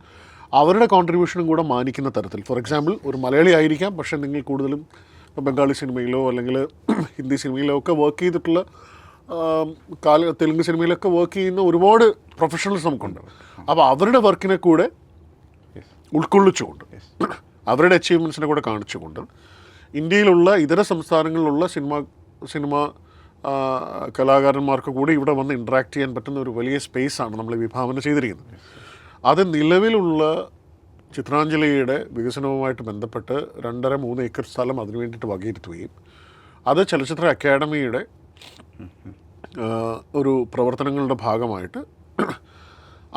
അവരുടെ കോൺട്രിബ്യൂഷനും കൂടെ മാനിക്കുന്ന തരത്തിൽ, ഫോർ എക്സാമ്പിൾ ഒരു മലയാളി ആയിരിക്കാം, പക്ഷേ നിങ്ങൾ കൂടുതലും ബംഗാളി സിനിമയിലോ അല്ലെങ്കിൽ ഹിന്ദി സിനിമയിലോ ഒക്കെ വർക്ക് ചെയ്തിട്ടുള്ള തെലുങ്ക് സിനിമയിലൊക്കെ വർക്ക് ചെയ്യുന്ന ഒരുപാട് പ്രൊഫഷണൽസ് നമുക്കുണ്ട്. അപ്പോൾ അവരുടെ വർക്കിനെ കൂടെ ഉൾക്കൊള്ളിച്ചുകൊണ്ട്, അവരുടെ അച്ചീവ്മെൻറ്റ്സിനെ കൂടെ കാണിച്ചുകൊണ്ട് ഇന്ത്യയിലുള്ള ഇതര സംസ്ഥാനങ്ങളിലുള്ള സിനിമ കലാകാരന്മാർക്ക് കൂടി ഇവിടെ വന്ന് ഇൻട്രാക്ട് ചെയ്യാൻ പറ്റുന്ന ഒരു വലിയ സ്പേസാണ് നമ്മൾ വിഭാവന ചെയ്തിരിക്കുന്നത്. അത് നിലവിലുള്ള ചിത്രാഞ്ജലിയുടെ വികസനവുമായിട്ട് ബന്ധപ്പെട്ട് 2.5-3 ഏക്കർ സ്ഥലം അതിനു വേണ്ടിയിട്ട് വകയിരുത്തുകയും അത് ചലച്ചിത്ര അക്കാദമിയുടെ ഒരു പ്രവർത്തനങ്ങളുടെ ഭാഗമായിട്ട്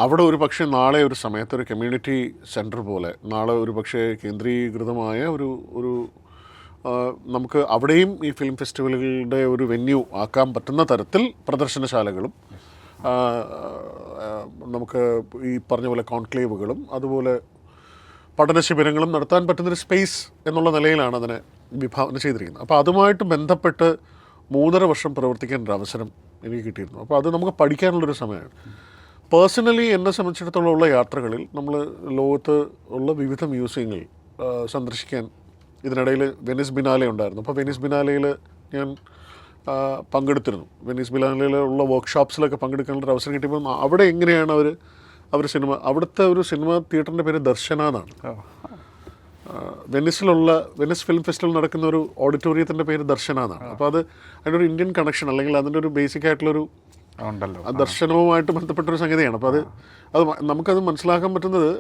അവിടെ ഒരു പക്ഷേ നാളെ ഒരു സമയത്ത് ഒരു കമ്മ്യൂണിറ്റി സെൻറ്റർ പോലെ നാളെ ഒരു പക്ഷേ കേന്ദ്രീകൃതമായ ഒരു നമുക്ക് അവിടെയും ഈ ഫിലിം ഫെസ്റ്റിവലുകളുടെ ഒരു വെന്യൂ ആക്കാൻ പറ്റുന്ന തരത്തിൽ പ്രദർശനശാലകളും നമുക്ക് ഈ പറഞ്ഞ പോലെ കോൺക്ലേവുകളും അതുപോലെ പഠന ശിബിരങ്ങളും നടത്താൻ പറ്റുന്നൊരു സ്പേസ് എന്നുള്ള നിലയിലാണ് അതിനെ വിഭാവന ചെയ്തിരിക്കുന്നത്. അപ്പോൾ അതുമായിട്ട് ബന്ധപ്പെട്ട് 3.5 വർഷം പ്രവർത്തിക്കാൻ ഒരു അവസരം എനിക്ക് കിട്ടിയിരുന്നു. അപ്പോൾ അത് നമുക്ക് പഠിക്കാനുള്ളൊരു സമയമാണ്. പേഴ്സണലി എന്നെ സംബന്ധിച്ചിടത്തോളം ഉള്ള യാത്രകളിൽ നമ്മൾ ലോകത്ത് ഉള്ള വിവിധ മ്യൂസിയങ്ങൾ സന്ദർശിക്കാൻ ഇതിനിടയിൽ വെനീസ് ബിനാലെ ഉണ്ടായിരുന്നു. അപ്പോൾ വെനീസ് ബിനാലയിൽ ഞാൻ പങ്കെടുത്തിരുന്നു. വെനീസ് ബിലാനിലുള്ള വർക്ക്ഷോപ്സിലൊക്കെ പങ്കെടുക്കാനുള്ളൊരു അവസരം കിട്ടിയപ്പോൾ അവിടെ എങ്ങനെയാണ് അവർ സിനിമ, അവിടുത്തെ ഒരു സിനിമ തിയേറ്ററിൻ്റെ പേര് ദർശന എന്നാണ്. വെനീസ് ഫിലിം ഫെസ്റ്റിവൽ നടക്കുന്ന ഒരു ഓഡിറ്റോറിയത്തിൻ്റെ പേര് ദർശന എന്നാണ്. അപ്പോൾ അതിൻ്റെ ഒരു ഇന്ത്യൻ കണക്ഷൻ അല്ലെങ്കിൽ അതിൻ്റെ ഒരു ബേസിക് ആയിട്ടുള്ളൊരു ഉണ്ടല്ലോ, ദർശനവുമായിട്ട് ബന്ധപ്പെട്ടൊരു സംഗതിയാണ്. അപ്പോൾ അത് നമുക്കത് മനസ്സിലാക്കാൻ പറ്റുന്നത്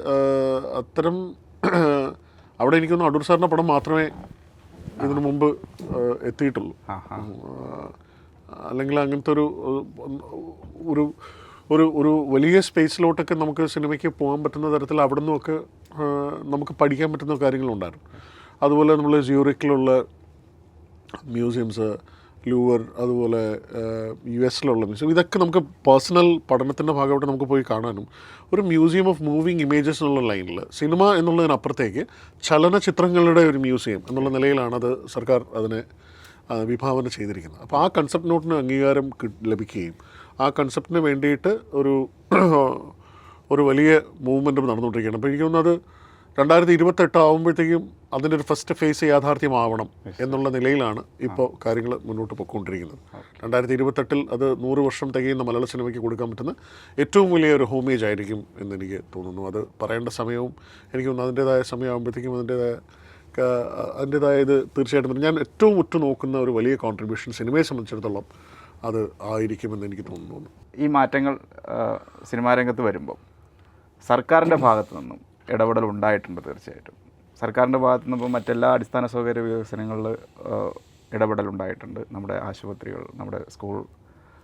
അത്തരം അവിടെ എനിക്കൊന്ന് അടൂർ സാറിൻ്റെ പടം മാത്രമേ ഇതിനു മുമ്പ് എത്തിയിട്ടുള്ളൂ. അല്ലെങ്കിൽ അങ്ങനത്തെ ഒരു ഒരു ഒരു വലിയ സ്പേസിലോട്ടൊക്കെ നമുക്ക് സിനിമയ്ക്ക് പോകാൻ പറ്റുന്ന തരത്തിൽ അവിടെ നിന്നൊക്കെ നമുക്ക് പഠിക്കാൻ പറ്റുന്ന കാര്യങ്ങളുണ്ടായിരുന്നു. അതുപോലെ നമ്മൾ സ്യൂറിക്കിലുള്ള മ്യൂസിയംസ്, ലൂവർ, അതുപോലെ US മ്യൂസിയം, ഇതൊക്കെ നമുക്ക് പേഴ്സണൽ പഠനത്തിൻ്റെ ഭാഗമായിട്ട് നമുക്ക് പോയി കാണാനും ഒരു മ്യൂസിയം ഓഫ് മൂവിങ് ഇമേജസ് എന്നുള്ള ലൈനിൽ സിനിമ എന്നുള്ളതിനപ്പുറത്തേക്ക് ചലനചിത്രങ്ങളുടെ ഒരു മ്യൂസിയം എന്നുള്ള നിലയിലാണ് അത് സർക്കാർ അതിനെ വിഭാവന ചെയ്തിരിക്കുന്നത്. അപ്പോൾ ആ കൺസെപ്റ്റ് നോട്ടിന് അംഗീകാരം ലഭിക്കുകയും ആ കൺസെപ്റ്റിന് വേണ്ടിയിട്ട് ഒരു വലിയ മൂവ്മെൻറ്റും നടന്നുകൊണ്ടിരിക്കുകയാണ്. അപ്പോൾ എനിക്ക് തോന്നുന്നത് 2028 ആകുമ്പോഴത്തേക്കും അതിൻ്റെ ഒരു ഫസ്റ്റ് ഫേസ് യാഥാർത്ഥ്യമാവണം എന്നുള്ള നിലയിലാണ് ഇപ്പോൾ കാര്യങ്ങൾ മുന്നോട്ട് പോയിക്കൊണ്ടിരിക്കുന്നത്. 2028 അത് 100 വർഷം തികയുന്ന മലയാള സിനിമയ്ക്ക് കൊടുക്കാൻ പറ്റുന്ന ഏറ്റവും വലിയ ഒരു ഹോമേജ് ആയിരിക്കും എന്നെനിക്ക് തോന്നുന്നു. അത് പറയേണ്ട സമയവും എനിക്ക് തോന്നുന്നു അതിൻ്റേതായ സമയമാകുമ്പോഴത്തേക്കും അതിൻ്റേതായ ഇത് തീർച്ചയായിട്ടും ഞാൻ ഏറ്റവും ഉറ്റുനോക്കുന്ന ഒരു വലിയ കോൺട്രിബ്യൂഷൻ സിനിമയെ സംബന്ധിച്ചിടത്തോളം അത് ആയിരിക്കുമെന്ന് എനിക്ക് തോന്നുന്നു. ഈ മാറ്റങ്ങൾ സിനിമാ രംഗത്ത് വരുമ്പോൾ സർക്കാരിൻ്റെ ഭാഗത്തു നിന്നും ഇടപെടൽ ഉണ്ടായിട്ടുണ്ട്. തീർച്ചയായിട്ടും സർക്കാരിൻ്റെ ഭാഗത്തു നിന്നിപ്പോൾ മറ്റെല്ലാ അടിസ്ഥാന സൗകര്യ വികസനങ്ങളിൽ ഇടപെടലുണ്ടായിട്ടുണ്ട്. നമ്മുടെ ആശുപത്രികൾ, നമ്മുടെ സ്കൂൾ,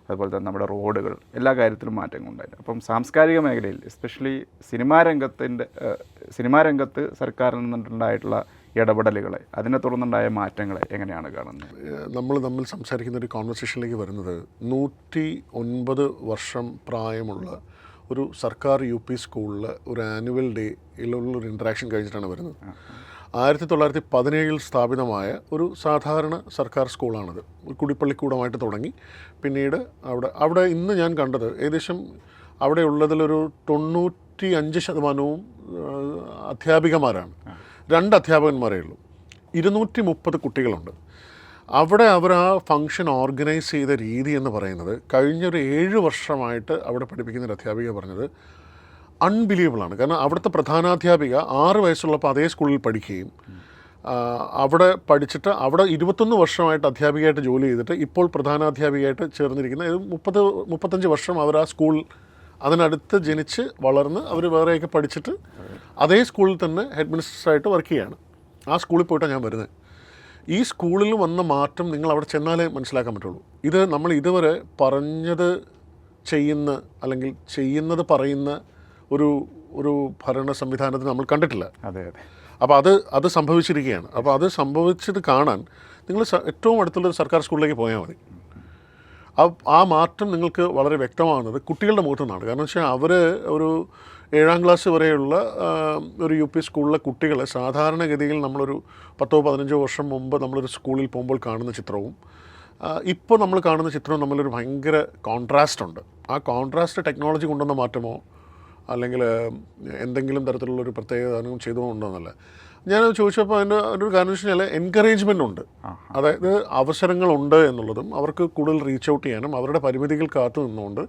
അതുപോലെ തന്നെ നമ്മുടെ റോഡുകൾ, എല്ലാ കാര്യത്തിലും മാറ്റങ്ങളുണ്ടായിട്ടുണ്ട്. അപ്പം സാംസ്കാരിക മേഖലയിൽ എസ്പെഷ്യലി സിനിമാ രംഗത്ത് സർക്കാരിൽ നിന്നുണ്ടായിട്ടുള്ള ഇടപെടലുകളെ, അതിനെ തുടർന്നുണ്ടായ മാറ്റങ്ങളെ എങ്ങനെയാണ് കാണുന്നത്? നമ്മൾ തമ്മിൽ സംസാരിക്കുന്ന ഒരു കോൺവെർസേഷനിലേക്ക് വരുന്നത് 109 വർഷം പ്രായമുള്ള ഒരു സർക്കാർ UP സ്കൂളിൽ ഒരു ആനുവൽ ഡേയിലുള്ളൊരു ഇൻട്രാക്ഷൻ കഴിഞ്ഞിട്ടാണ് വരുന്നത്. 1917 സ്ഥാപിതമായ ഒരു സാധാരണ സർക്കാർ സ്കൂളാണത്. ഒരു കുടിപ്പള്ളിക്കൂടമായിട്ട് തുടങ്ങി പിന്നീട് അവിടെ ഇന്ന് ഞാൻ കണ്ടത് ഏകദേശം അവിടെ ഉള്ളതിലൊരു 95% അധ്യാപികമാരാണ്. 2 അധ്യാപകന്മാരേ ഉള്ളൂ. 230 കുട്ടികളുണ്ട്. അവിടെ അവർ ആ ഫംഗ്ഷൻ ഓർഗനൈസ് ചെയ്ത രീതി എന്ന് പറയുന്നത് കഴിഞ്ഞൊരു 7 വർഷമായിട്ട് അവിടെ പഠിപ്പിക്കുന്ന ഒരു അധ്യാപിക പറഞ്ഞത് അൺബിലീവബിളാണ്. കാരണം അവിടുത്തെ പ്രധാനാധ്യാപിക 6 വയസ്സുള്ളപ്പോൾ അതേ സ്കൂളിൽ പഠിക്കുകയും അവിടെ പഠിച്ചിട്ട് അവിടെ 21 വർഷമായിട്ട് അധ്യാപികയായിട്ട് ജോലി ചെയ്തിട്ട് ഇപ്പോൾ പ്രധാനാധ്യാപികയായിട്ട് ചേർന്നിരിക്കുന്ന 35 വർഷം അവർ ആ സ്കൂൾ അതിനടുത്ത് ജനിച്ച് വളർന്ന് അവർ വേറെയൊക്കെ പഠിച്ചിട്ട് അതേ സ്കൂളിൽ തന്നെ ഹെഡ് മിനിസ്റ്ററായിട്ട് വർക്ക് ചെയ്യുകയാണ്. ആ സ്കൂളിൽ പോയിട്ടാണ് ഞാൻ വരുന്നത്. ഈ സ്കൂളിൽ വന്ന മാറ്റം നിങ്ങൾ അവിടെ ചെന്നാലേ മനസ്സിലാക്കാൻ പറ്റുള്ളൂ. ഇത് നമ്മൾ ഇതുവരെ പറഞ്ഞത് ചെയ്യുന്ന അല്ലെങ്കിൽ ചെയ്യുന്നത് പറയുന്ന ഒരു ഭരണ സംവിധാനത്തിന് നമ്മൾ കണ്ടിട്ടില്ല. അതെ. അപ്പോൾ അത് സംഭവിച്ചിരിക്കുകയാണ്. അപ്പോൾ അത് സംഭവിച്ചത് കാണാൻ നിങ്ങൾ ഏറ്റവും അടുത്തുള്ളൊരു സർക്കാർ സ്കൂളിലേക്ക് പോയാൽ മതി. ആ മാറ്റം നിങ്ങൾക്ക് വളരെ വ്യക്തമാകുന്നത് കുട്ടികളുടെ മുഖത്തു നിന്നാണ്. കാരണം വെച്ചാൽ അവർ ഒരു 7ാം ക്ലാസ് വരെയുള്ള ഒരു UP സ്കൂളിലെ കുട്ടികളെ സാധാരണഗതിയിൽ നമ്മളൊരു 10-15 വർഷം മുമ്പ് നമ്മളൊരു സ്കൂളിൽ പോകുമ്പോൾ കാണുന്ന ചിത്രവും ഇപ്പോൾ നമ്മൾ കാണുന്ന ചിത്രവും തമ്മിലൊരു ഭയങ്കര കോൺട്രാസ്റ്റ് ഉണ്ട്. ആ കോൺട്രാസ്റ്റ് ടെക്നോളജി കൊണ്ടുവന്ന മാറ്റമോ അല്ലെങ്കിൽ എന്തെങ്കിലും തരത്തിലുള്ളൊരു പ്രത്യേകത ചെയ്തുകൊണ്ടോന്നല്ല. ഞാൻ ചോദിച്ചപ്പോൾ അതിൻ്റെ ഒരു കാരണം വെച്ച് കഴിഞ്ഞാൽ എൻകറേജ്മെൻ്റ് ഉണ്ട്. അതായത് അവസരങ്ങളുണ്ട് എന്നുള്ളതും അവർക്ക് കൂടുതൽ റീച്ച് ഔട്ട് ചെയ്യാനും അവരുടെ പരിമിതികൾ കാത്തു നിന്നുകൊണ്ട്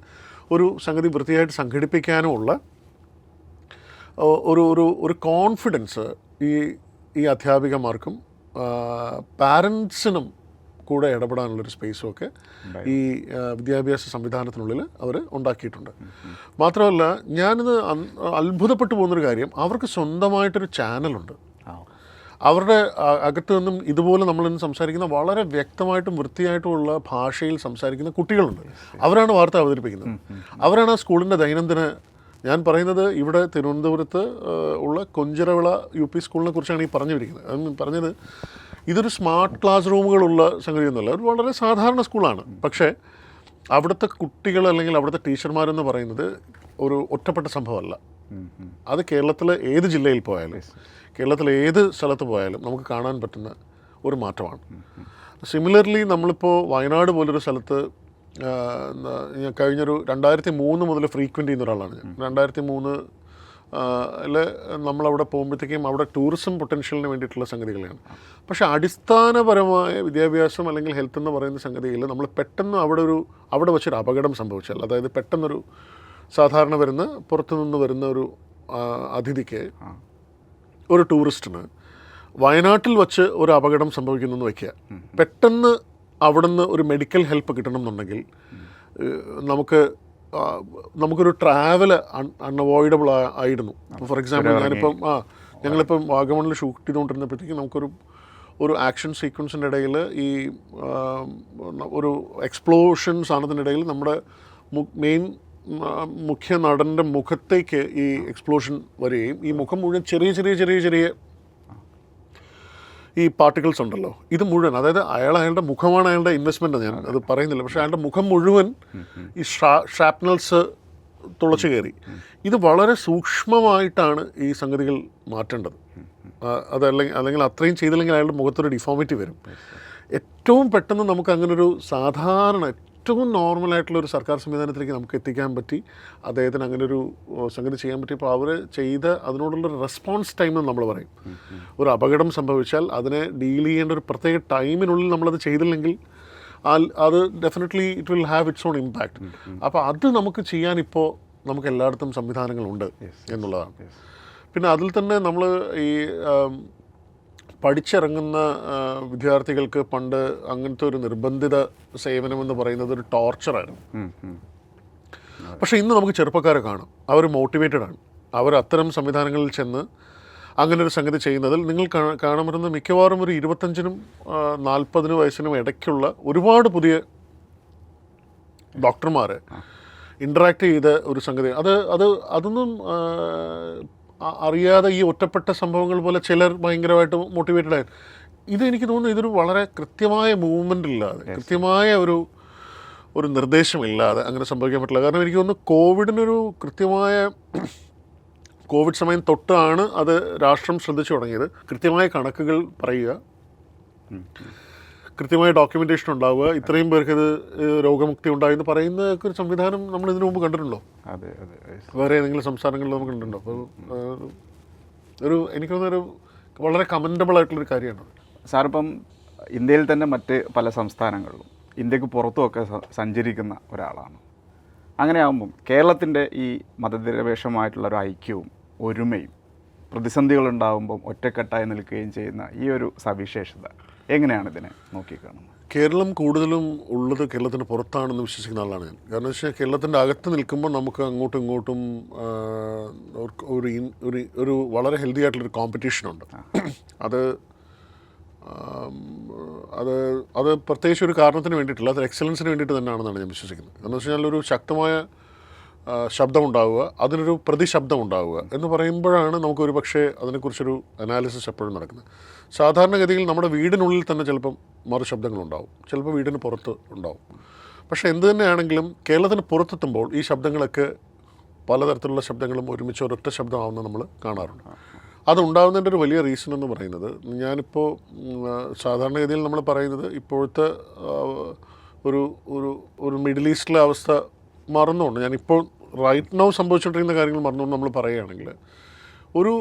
ഒരു സംഗതി വൃത്തിയായിട്ട് സംഘടിപ്പിക്കാനുമുള്ള ഒരു കോൺഫിഡൻസ് ഈ അധ്യാപികമാർക്കും പാരൻസിനും കൂടെ ഇടപെടാനുള്ളൊരു സ്പേസും ഒക്കെ ഈ വിദ്യാഭ്യാസ സംവിധാനത്തിനുള്ളിൽ അവർ ഉണ്ടാക്കിയിട്ടുണ്ട്. മാത്രമല്ല ഞാനിത് അത്ഭുതപ്പെട്ടു പോകുന്നൊരു കാര്യം, അവർക്ക് സ്വന്തമായിട്ടൊരു ചാനലുണ്ട്. അവരുടെ അകത്ത് നിന്നും ഇതുപോലെ നമ്മളിന്ന് സംസാരിക്കുന്ന വളരെ വ്യക്തമായിട്ടും വൃത്തിയായിട്ടുമുള്ള ഭാഷയിൽ സംസാരിക്കുന്ന കുട്ടികളുണ്ട്. അവരാണ് വാർത്ത അവതരിപ്പിക്കുന്നത്. അവരാണ് ആ സ്കൂളിൻ്റെ ദൈനംദിന. ഞാൻ പറയുന്നത് ഇവിടെ തിരുവനന്തപുരത്ത് ഉള്ള കൊഞ്ചിറവിള UP സ്കൂളിനെ കുറിച്ചാണ് ഈ പറഞ്ഞിരിക്കുന്നത്. അത് പറഞ്ഞത് ഇതൊരു സ്മാർട്ട് ക്ലാസ് റൂമുകളുള്ള സംഗതിയൊന്നുമല്ല. ഒരു വളരെ സാധാരണ സ്കൂളാണ്. പക്ഷേ അവിടുത്തെ കുട്ടികൾ അല്ലെങ്കിൽ അവിടുത്തെ ടീച്ചർമാരെന്ന് പറയുന്നത് ഒരു ഒറ്റപ്പെട്ട സംഭവമല്ല. അത് കേരളത്തിലെ ഏത് ജില്ലയിൽ പോയാലും കേരളത്തിലെ ഏത് സ്ഥലത്ത് പോയാലും നമുക്ക് കാണാൻ പറ്റുന്ന ഒരു മാറ്റമാണ്. സിമിലർലി നമ്മളിപ്പോൾ വയനാട് പോലൊരു സ്ഥലത്ത് കഴിഞ്ഞൊരു 2003 മുതൽ ഫ്രീക്വൻ്റ് ചെയ്യുന്ന ഒരാളാണ് ഞാൻ. 2003 നമ്മളവിടെ പോകുമ്പോഴത്തേക്കും അവിടെ ടൂറിസം പൊട്ടൻഷ്യലിന് വേണ്ടിയിട്ടുള്ള സംഗതികളാണ്. പക്ഷേ അടിസ്ഥാനപരമായ വിദ്യാഭ്യാസം അല്ലെങ്കിൽ ഹെൽത്ത് എന്ന് പറയുന്ന സംഗതിയിൽ നമ്മൾ പെട്ടെന്ന് അവിടെ വെച്ചൊരു അപകടം സംഭവിച്ചാൽ, അതായത് പെട്ടെന്നൊരു സാധാരണ പുറത്തുനിന്ന് വരുന്ന ഒരു അതിഥിക്ക്, ഒരു ടൂറിസ്റ്റിന് വയനാട്ടിൽ വച്ച് ഒരു അപകടം സംഭവിക്കുന്നു എന്ന് വയ്ക്കുക. പെട്ടെന്ന് അവിടുന്ന് ഒരു മെഡിക്കൽ ഹെൽപ്പ് കിട്ടണം എന്നുണ്ടെങ്കിൽ നമുക്കൊരു ട്രാവൽ അൺഅവോയ്ഡബിൾ ആയിരുന്നു. ഫോർ എക്സാമ്പിൾ ഞങ്ങളിപ്പം വാഗമണിൽ ഷൂട്ട് ചെയ്തുകൊണ്ടിരുന്നപ്പോഴത്തേക്കും ഒരു ആക്ഷൻ സീക്വൻസിൻ്റെ ഇടയിൽ ഈ ഒരു എക്സ്പ്ലോഷൻ സാധനത്തിനിടയിൽ നമ്മുടെ മുഖ്യ നടൻ്റെ മുഖത്തേക്ക് ഈ എക്സ്പ്ലോഷൻ വരികയും ഈ മുഖം മുഴുവൻ ചെറിയ ഈ പാർട്ടിക്കിൾസ് ഉണ്ടല്ലോ, ഇത് മുഴുവൻ, അതായത് അയാളുടെ മുഖമാണ് അയാളുടെ ഇൻവെസ്റ്റ്മെൻറ്റ്, ഞാൻ അത് പറയുന്നില്ല, പക്ഷേ അയാളുടെ മുഖം മുഴുവൻ ഈ ഷാപ്നൽസ് തുളച്ചു കയറി. ഇത് വളരെ സൂക്ഷ്മമായിട്ടാണ് ഈ സംഗതികൾ മാറ്റേണ്ടത്. അല്ലെങ്കിൽ അത്രയും ചെയ്തില്ലെങ്കിൽ അയാളുടെ മുഖത്തൊരു ഡിഫോമിറ്റി വരും. ഏറ്റവും പെട്ടെന്ന് നമുക്ക് അങ്ങനൊരു സാധാരണ ഏറ്റവും നോർമലായിട്ടുള്ളൊരു സർക്കാർ സംവിധാനത്തിലേക്ക് നമുക്ക് എത്തിക്കാൻ പറ്റി. അദ്ദേഹത്തിന് അങ്ങനെ ഒരു സംഗതി ചെയ്യാൻ പറ്റിയപ്പോൾ അവർ ചെയ്ത അതിനോടുള്ളൊരു റെസ്പോൺസ് ടൈം എന്ന് നമ്മൾ പറയും. ഒരു അപകടം സംഭവിച്ചാൽ അതിനെ ഡീൽ ചെയ്യേണ്ട ഒരു പ്രത്യേക ടൈമിനുള്ളിൽ നമ്മളത് ചെയ്തില്ലെങ്കിൽ അത് definitely it will have its on impact. അപ്പോൾ അത് നമുക്ക് ചെയ്യാൻ ഇപ്പോൾ നമുക്ക് എല്ലായിടത്തും സംവിധാനങ്ങളുണ്ട് എന്നുള്ളതാണ്. പിന്നെ അതിൽ തന്നെ നമ്മൾ ഈ പഠിച്ചിറങ്ങുന്ന വിദ്യാർത്ഥികൾക്ക് പണ്ട് അങ്ങനത്തെ ഒരു നിർബന്ധിത സേവനമെന്ന് പറയുന്നത് ഒരു ടോർച്ചറായിരുന്നു. പക്ഷേ ഇന്ന് നമുക്ക് ചെറുപ്പക്കാരെ കാണും, അവർ മോട്ടിവേറ്റഡ് ആണ്. അവർ അത്തരം സംവിധാനങ്ങളിൽ ചെന്ന് അങ്ങനെ ഒരു സംഗതി ചെയ്യുന്നതിൽ നിങ്ങൾ കാണാൻ പറ്റുന്ന മിക്കവാറും ഒരു 25-നും 40 വയസ്സിനും ഇടയ്ക്കുള്ള ഒരുപാട് പുതിയ ഡോക്ടർമാർ ഇൻറ്ററാക്ട് ചെയ്ത ഒരു സംഗതി. അതൊന്നും അറിയാതെ ഈ ഒറ്റപ്പെട്ട സംഭവങ്ങൾ പോലെ ചിലർ ഭയങ്കരമായിട്ട് മോട്ടിവേറ്റഡ് ആയി. എനിക്ക് തോന്നുന്നു ഇതൊരു വളരെ കൃത്യമായ മൂവ്മെൻ്റ് ഇല്ലാതെ, കൃത്യമായ ഒരു നിർദ്ദേശമില്ലാതെ അങ്ങനെ സംഭവിക്കാൻ പറ്റില്ല. കാരണം എനിക്ക് തോന്നുന്നു കോവിഡിനൊരു കൃത്യമായ കോവിഡ് സമയം തൊട്ടാണ് അത് രാഷ്ട്രം ശ്രദ്ധിച്ചു തുടങ്ങിയത്. കൃത്യമായ കണക്കുകൾ പറയുക, കൃത്യമായ ഡോക്യുമെൻറ്റേഷൻ ഉണ്ടാവുക, ഇത്രയും പേർക്ക് ഇത് രോഗമുക്തി ഉണ്ടായെന്ന് പറയുന്ന ഒരു സംവിധാനം നമ്മൾ ഇതിനു മുമ്പ് കണ്ടിട്ടുണ്ടോ? വേറെ ഏതെങ്കിലും സംസ്ഥാനങ്ങളിൽ നമുക്ക് കണ്ടിട്ടുണ്ടോ? അപ്പോൾ എനിക്ക് തോന്നുന്നൊരു വളരെ കമൻറ്റബിൾ ആയിട്ടുള്ളൊരു കാര്യമാണ്. സാറിപ്പം ഇന്ത്യയിൽ തന്നെ മറ്റ് പല സംസ്ഥാനങ്ങളിലും ഇന്ത്യക്ക് പുറത്തുമൊക്കെ സഞ്ചരിക്കുന്ന ഒരാളാണ്. അങ്ങനെ ആകുമ്പം കേരളത്തിൻ്റെ ഈ മതനിരപേക്ഷമായിട്ടുള്ളൊരു ഐക്യവും ഒരുമയും പ്രതിസന്ധികളുണ്ടാകുമ്പം ഒറ്റക്കെട്ടായി നിൽക്കുകയും ചെയ്യുന്ന ഈ ഒരു സവിശേഷത എങ്ങനെയാണ് ഇതിനെ നോക്കിക്കാണുന്നത്? കേരളം കൂടുതലും ഉള്ളത് കേരളത്തിന് പുറത്താണെന്ന് വിശ്വസിക്കുന്ന ആളാണ് ഞാൻ. കാരണം വെച്ചാൽ കേരളത്തിൻ്റെ അകത്ത് നിൽക്കുമ്പോൾ നമുക്ക് അങ്ങോട്ടും ഇങ്ങോട്ടും ഒരു വളരെ ഹെൽത്തി ആയിട്ടുള്ളൊരു കോമ്പറ്റീഷനുണ്ട്. അത് പ്രത്യേകിച്ച് ഒരു കാരണത്തിന് വേണ്ടിയിട്ടില്ല, അത് എക്സലൻസിന് വേണ്ടിയിട്ട് തന്നെയാണെന്നാണ് ഞാൻ വിശ്വസിക്കുന്നത്. എന്ന് വെച്ച് കഴിഞ്ഞാൽ ഒരു ശക്തമായ ശബ്ദമുണ്ടാവുക, അതിനൊരു പ്രതിശബ്ദം ഉണ്ടാവുക എന്ന് പറയുമ്പോഴാണ് നമുക്കൊരു പക്ഷേ അതിനെക്കുറിച്ചൊരു അനാലിസിസ് എപ്പോഴും നടക്കുന്നത്. സാധാരണഗതിയിൽ നമ്മുടെ വീടിനുള്ളിൽ തന്നെ ചിലപ്പം മറുശബ്ദങ്ങളുണ്ടാവും, ചിലപ്പോൾ വീടിന് പുറത്ത് ഉണ്ടാവും. പക്ഷേ എന്ത് തന്നെയാണെങ്കിലും കേരളത്തിന് പുറത്തെത്തുമ്പോൾ ഈ ശബ്ദങ്ങളൊക്കെ പലതരത്തിലുള്ള ശബ്ദങ്ങളും ഒരുമിച്ച് ഒരൊറ്റ ശബ്ദമാവുന്നത് നമ്മൾ കാണാറുണ്ട്. അതുണ്ടാകുന്നതിൻ്റെ ഒരു വലിയ റീസൺ എന്ന് പറയുന്നത്, ഞാനിപ്പോൾ സാധാരണഗതിയിൽ നമ്മൾ പറയുന്നത് ഇപ്പോഴത്തെ ഒരു മിഡിൽ ഈസ്റ്റിലെ അവസ്ഥ മറന്നുകൊണ്ട്, ഞാനിപ്പോൾ റൈറ്റ് നൗ സംഭവിച്ചുകൊണ്ടിരിക്കുന്ന കാര്യങ്ങൾ മറന്നുകൊണ്ട് നമ്മൾ പറയുകയാണെങ്കിൽ, ഒരു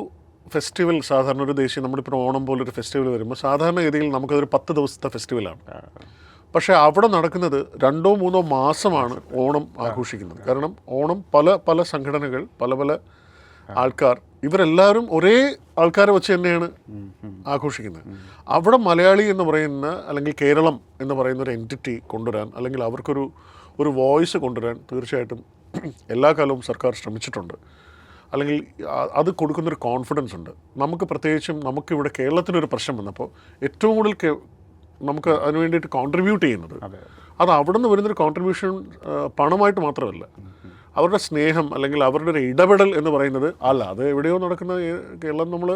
ഫെസ്റ്റിവൽ സാധാരണ ഒരു ദേശീയ, നമ്മളിപ്പോൾ ഓണം പോലൊരു ഫെസ്റ്റിവൽ വരുമ്പോൾ സാധാരണഗതിയിൽ നമുക്കതൊരു 10 ദിവസത്തെ ഫെസ്റ്റിവലാണ്. പക്ഷേ അവിടെ നടക്കുന്നത് 2-3 മാസമാണ് ഓണം ആഘോഷിക്കുന്നത്. കാരണം ഓണം പല സംഘടനകൾ, പല ആൾക്കാർ, ഇവരെല്ലാവരും ഒരേ ആൾക്കാരെ വെച്ച് തന്നെയാണ് ആഘോഷിക്കുന്നത്. അവിടെ മലയാളി എന്ന് പറയുന്ന, അല്ലെങ്കിൽ കേരളം എന്ന് പറയുന്ന ഒരു എൻറ്റിറ്റി കൊണ്ടുവരാൻ, അല്ലെങ്കിൽ അവർക്കൊരു വോയിസ് കൊണ്ടുവരാൻ തീർച്ചയായിട്ടും എല്ലാ കാലവും സർക്കാർ ശ്രമിച്ചിട്ടുണ്ട്. അല്ലെങ്കിൽ അത് കൊടുക്കുന്നൊരു കോൺഫിഡൻസ് ഉണ്ട് നമുക്ക്. പ്രത്യേകിച്ചും നമുക്കിവിടെ കേരളത്തിനൊരു പ്രശ്നം വന്നപ്പോൾ ഏറ്റവും കൂടുതൽ നമുക്ക് അതിന് വേണ്ടിയിട്ട് കോൺട്രിബ്യൂട്ട് ചെയ്യുന്നത്, അത് അവിടെ നിന്ന് വരുന്നൊരു കോൺട്രിബ്യൂഷൻ പണമായിട്ട് മാത്രമല്ല, അവരുടെ സ്നേഹം അല്ലെങ്കിൽ അവരുടെ ഒരു ഇടപെടൽ എന്ന് പറയുന്നത് അല്ല, അത് എവിടെയോ നടക്കുന്ന, കേരളം നമ്മൾ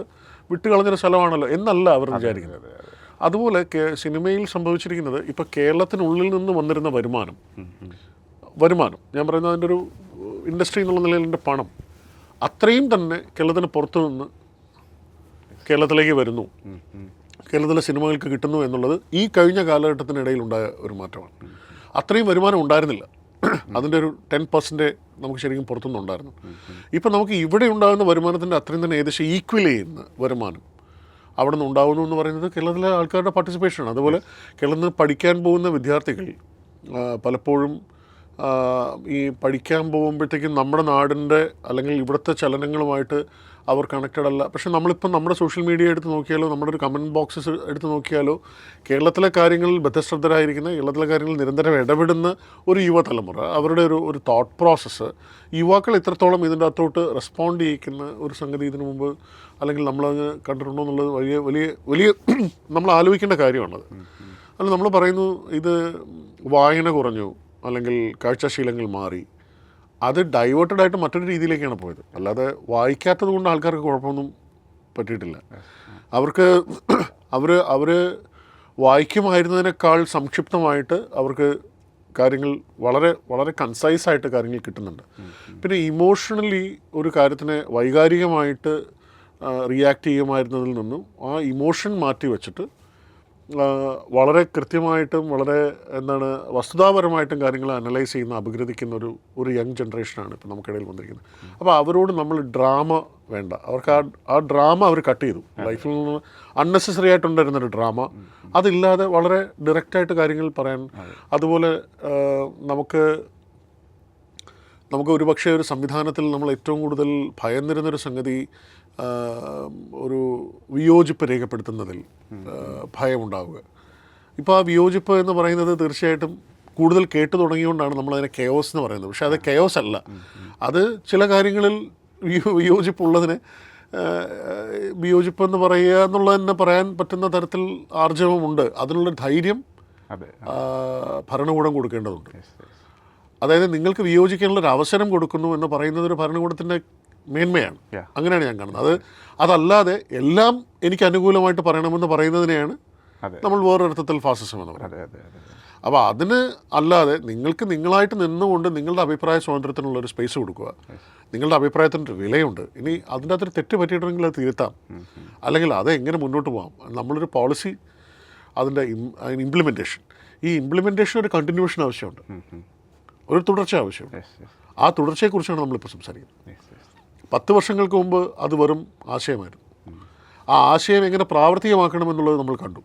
വിട്ടുകളഞ്ഞൊരു സ്ഥലമാണല്ലോ എന്നല്ല അവർ വിചാരിക്കുന്നത്. അതുപോലെ സിനിമയിൽ സംഭവിച്ചിരിക്കുന്നത്, ഇപ്പോൾ കേരളത്തിനുള്ളിൽ നിന്ന് വന്നിരുന്ന വരുമാനം ഞാൻ പറയുന്നത്, അതിൻ്റെ ഒരു ഇൻഡസ്ട്രി എന്നുള്ള നിലയിൽ എൻ്റെ പണം അത്രയും തന്നെ കേരളത്തിന് പുറത്തു നിന്ന് കേരളത്തിലേക്ക് വരുന്നു, കേരളത്തിലെ സിനിമകൾക്ക് കിട്ടുന്നു എന്നുള്ളത് ഈ കഴിഞ്ഞ കാലഘട്ടത്തിനിടയിൽ ഉണ്ടായ ഒരു മാറ്റമാണ്. അത്രയും വരുമാനം ഉണ്ടായിരുന്നില്ല. അതിൻ്റെ ഒരു 10% നമുക്ക് ശരിക്കും പുറത്തുനിന്നുണ്ടായിരുന്നു. ഇപ്പം നമുക്ക് ഇവിടെ ഉണ്ടാകുന്ന വരുമാനത്തിൻ്റെ അത്രയും തന്നെ ഏകദേശം ഈക്വൽ ചെയ്യുന്ന വരുമാനം അവിടെ നിന്ന് ഉണ്ടാകുന്നു എന്ന് പറയുന്നത് കേരളത്തിലെ ആൾക്കാരുടെ പാർട്ടിസിപ്പേഷനാണ്. അതുപോലെ കേരളത്തിൽ നിന്ന് പഠിക്കാൻ പോകുന്ന വിദ്യാർത്ഥികൾ പലപ്പോഴും ഈ പഠിക്കാൻ പോകുമ്പോഴത്തേക്കും നമ്മുടെ നാടിൻ്റെ അല്ലെങ്കിൽ ഇവിടുത്തെ ചലനങ്ങളുമായിട്ട് അവർ കണക്റ്റഡ് അല്ല. പക്ഷേ നമ്മളിപ്പം നമ്മുടെ സോഷ്യൽ മീഡിയ എടുത്ത് നോക്കിയാലോ, നമ്മുടെ ഒരു കമൻറ്റ് ബോക്സസ് എടുത്ത് നോക്കിയാലോ, കേരളത്തിലെ കാര്യങ്ങളിൽ ബദ്ധശ്രദ്ധരായിരിക്കുന്ന, കേരളത്തിലെ കാര്യങ്ങളിൽ നിരന്തരം ഇടപെടുന്ന ഒരു യുവതലമുറ, അവരുടെ ഒരു തോട്ട് പ്രോസസ്സ്, യുവാക്കൾ ഇത്രത്തോളം ഇതിൻ്റെ അകത്തോട്ട് റെസ്പോണ്ട് ചെയ്യിക്കുന്ന ഒരു സംഗതി ഇതിനു മുമ്പ് അല്ലെങ്കിൽ നമ്മളത് കണ്ടിട്ടുണ്ടോ എന്നുള്ളത് വലിയ വലിയ വലിയ നമ്മൾ ആലോചിക്കേണ്ട കാര്യമാണത്. അല്ല, നമ്മൾ പറയുന്നു ഇത് വായന കുറഞ്ഞു അല്ലെങ്കിൽ കാഴ്ചാശീലങ്ങൾ മാറി, അത് ഡൈവേർട്ടഡ് ആയിട്ട് മറ്റൊരു രീതിയിലേക്കാണ് പോയത്. അല്ലാതെ വായിക്കാത്തത് കൊണ്ട് ആൾക്കാർക്ക് കുഴപ്പമൊന്നും പറ്റിയിട്ടില്ല. അവർക്ക് അവർ വായിക്കുമായിരുന്നതിനേക്കാൾ സംക്ഷിപ്തമായിട്ട് അവർക്ക് കാര്യങ്ങൾ വളരെ വളരെ കൺസൈസായിട്ട് കാര്യങ്ങൾ കിട്ടുന്നുണ്ട്. പിന്നെ ഇമോഷണലി ഒരു കാര്യത്തിനെ വൈകാരികമായിട്ട് റിയാക്ട് ചെയ്യുമായിരുന്നതിൽ നിന്നും ആ ഇമോഷൻ മാറ്റി വച്ചിട്ട് വളരെ കൃത്യമായിട്ടും വളരെ വസ്തുതാപരമായിട്ടും കാര്യങ്ങൾ അനലൈസ് ചെയ്യുന്ന, അപഗ്രഥിക്കുന്ന ഒരു യങ് ജനറേഷനാണ് ഇപ്പോൾ നമുക്കിടയിൽ വന്നിരിക്കുന്നത്. അപ്പോൾ അവരോട് നമ്മൾ ഡ്രാമ വേണ്ട, അവർക്ക് ആ ഡ്രാമ അവർ കട്ട് ചെയ്തു. ലൈഫിൽ നിന്ന് അൺനെസസറി ആയിട്ടുണ്ടായിരുന്നൊരു ഡ്രാമ അതില്ലാതെ വളരെ ഡയറക്റ്റായിട്ട് കാര്യങ്ങൾ പറയാൻ. അതുപോലെ നമുക്ക് ഒരുപക്ഷെ ഒരു സംവിധാനത്തിൽ നമ്മൾ ഏറ്റവും കൂടുതൽ ഭയന്നിരുന്നൊരു സംഗതി ഒരു വിയോജിപ്പ് രേഖപ്പെടുത്തുന്നതിൽ ഭയമുണ്ടാവുക. ഇപ്പോൾ ആ വിയോജിപ്പ് എന്ന് പറയുന്നത് തീർച്ചയായിട്ടും കൂടുതൽ കേട്ടു തുടങ്ങിയുകൊണ്ടാണ് നമ്മളതിനെ കെയോസ് എന്ന് പറയുന്നത്. പക്ഷേ അത് കെയോസ് അല്ല, അത് ചില കാര്യങ്ങളിൽ വിയോജിപ്പുള്ളതിന് വിയോജിപ്പെന്ന് പറയുക എന്നുള്ളത് തന്നെ പറയാൻ പറ്റുന്ന തരത്തിൽ ആർജവമുണ്ട്. അതിനുള്ള ധൈര്യം ഭരണകൂടം കൊടുക്കേണ്ടതുണ്ട്. അതായത് നിങ്ങൾക്ക് വിയോജിക്കാനുള്ളൊരു അവസരം കൊടുക്കുന്നു എന്ന് പറയുന്നത് ഒരു ഭരണകൂടത്തിൻ്റെ മേന്മയാണ്. അങ്ങനെയാണ് ഞാൻ കാണുന്നത്. അതല്ലാതെ എല്ലാം എനിക്ക് അനുകൂലമായിട്ട് പറയണമെന്ന് പറയുന്നതിനെയാണ് നമ്മൾ വേറൊരർത്ഥത്തിൽ ഫാസിസം എന്ന് പറയുന്നത്. അപ്പോൾ അതിന് അല്ലാതെ നിങ്ങൾക്ക് നിങ്ങളായിട്ട് നിന്നുകൊണ്ട് നിങ്ങളുടെ അഭിപ്രായ സ്വാതന്ത്ര്യത്തിനുള്ളൊരു സ്പേസ് കൊടുക്കുക. നിങ്ങളുടെ അഭിപ്രായത്തിനൊരു വിലയുണ്ട്. ഇനി അതിൻ്റെ അകത്തൊരു തെറ്റ് പറ്റിയിട്ടുണ്ടെങ്കിൽ അത് തിരുത്താം, അല്ലെങ്കിൽ അത് എങ്ങനെ മുന്നോട്ട് പോകാം. നമ്മളൊരു പോളിസി, അതിൻ്റെ ഈ ഇംപ്ലിമെൻറ്റേഷൻ ഒരു കണ്ടിന്യൂഷൻ ആവശ്യമുണ്ട്, ഒരു തുടർച്ച ആവശ്യമുണ്ട്. ആ തുടർച്ചയെക്കുറിച്ചാണ് നമ്മളിപ്പോൾ സംസാരിക്കുന്നത്. 10 വർഷങ്ങൾക്ക് മുമ്പ് അത് വെറും ആശയമായിരുന്നു. ആ ആശയം എങ്ങനെ പ്രാവർത്തികമാക്കണമെന്നുള്ളത് നമ്മൾ കണ്ടു.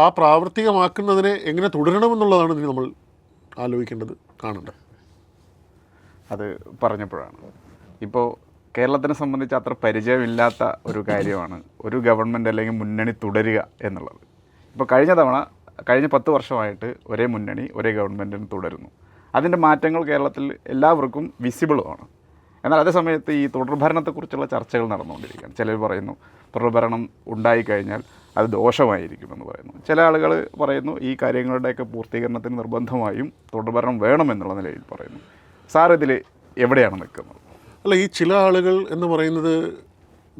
ആ പ്രാവർത്തികമാക്കുന്നതിനെ എങ്ങനെ തുടരണമെന്നുള്ളതാണ് ഇനി നമ്മൾ ആലോചിക്കേണ്ടത്, കാണേണ്ടത്. അത് പറഞ്ഞപ്പോഴാണ് ഇപ്പോൾ കേരളത്തിനെ സംബന്ധിച്ച് അത്ര പരിചയമില്ലാത്ത ഒരു കാര്യമാണ് ഒരു ഗവൺമെൻറ് അല്ലെങ്കിൽ മുന്നണി തുടരുക എന്നുള്ളത്. ഇപ്പോൾ കഴിഞ്ഞ 10 വർഷമായിട്ട് ഒരേ മുന്നണി ഒരേ ഗവൺമെൻറ്റിന് തുടരുന്നു. അതിൻ്റെ മാറ്റങ്ങൾ കേരളത്തിൽ എല്ലാവർക്കും വിസിബിളുമാണ്. എന്നാൽ അതേ സമയത്ത് ഈ തുടർഭരണത്തെക്കുറിച്ചുള്ള ചർച്ചകൾ നടന്നുകൊണ്ടിരിക്കുകയാണ്. ചിലർ പറയുന്നു തുടർഭരണം ഉണ്ടായിക്കഴിഞ്ഞാൽ അത് ദോഷമായിരിക്കുമെന്ന് പറയുന്നു. ചില ആളുകൾ പറയുന്നു ഈ കാര്യങ്ങളുടെയൊക്കെ പൂർത്തീകരണത്തിന് നിർബന്ധമായും തുടർഭരണം വേണമെന്നുള്ള നിലയിൽ പറയുന്നു. സാർ ഇതിൽ എവിടെയാണ് നിൽക്കുന്നത്? അല്ല, ഈ ചില ആളുകൾ എന്ന് പറയുന്നത്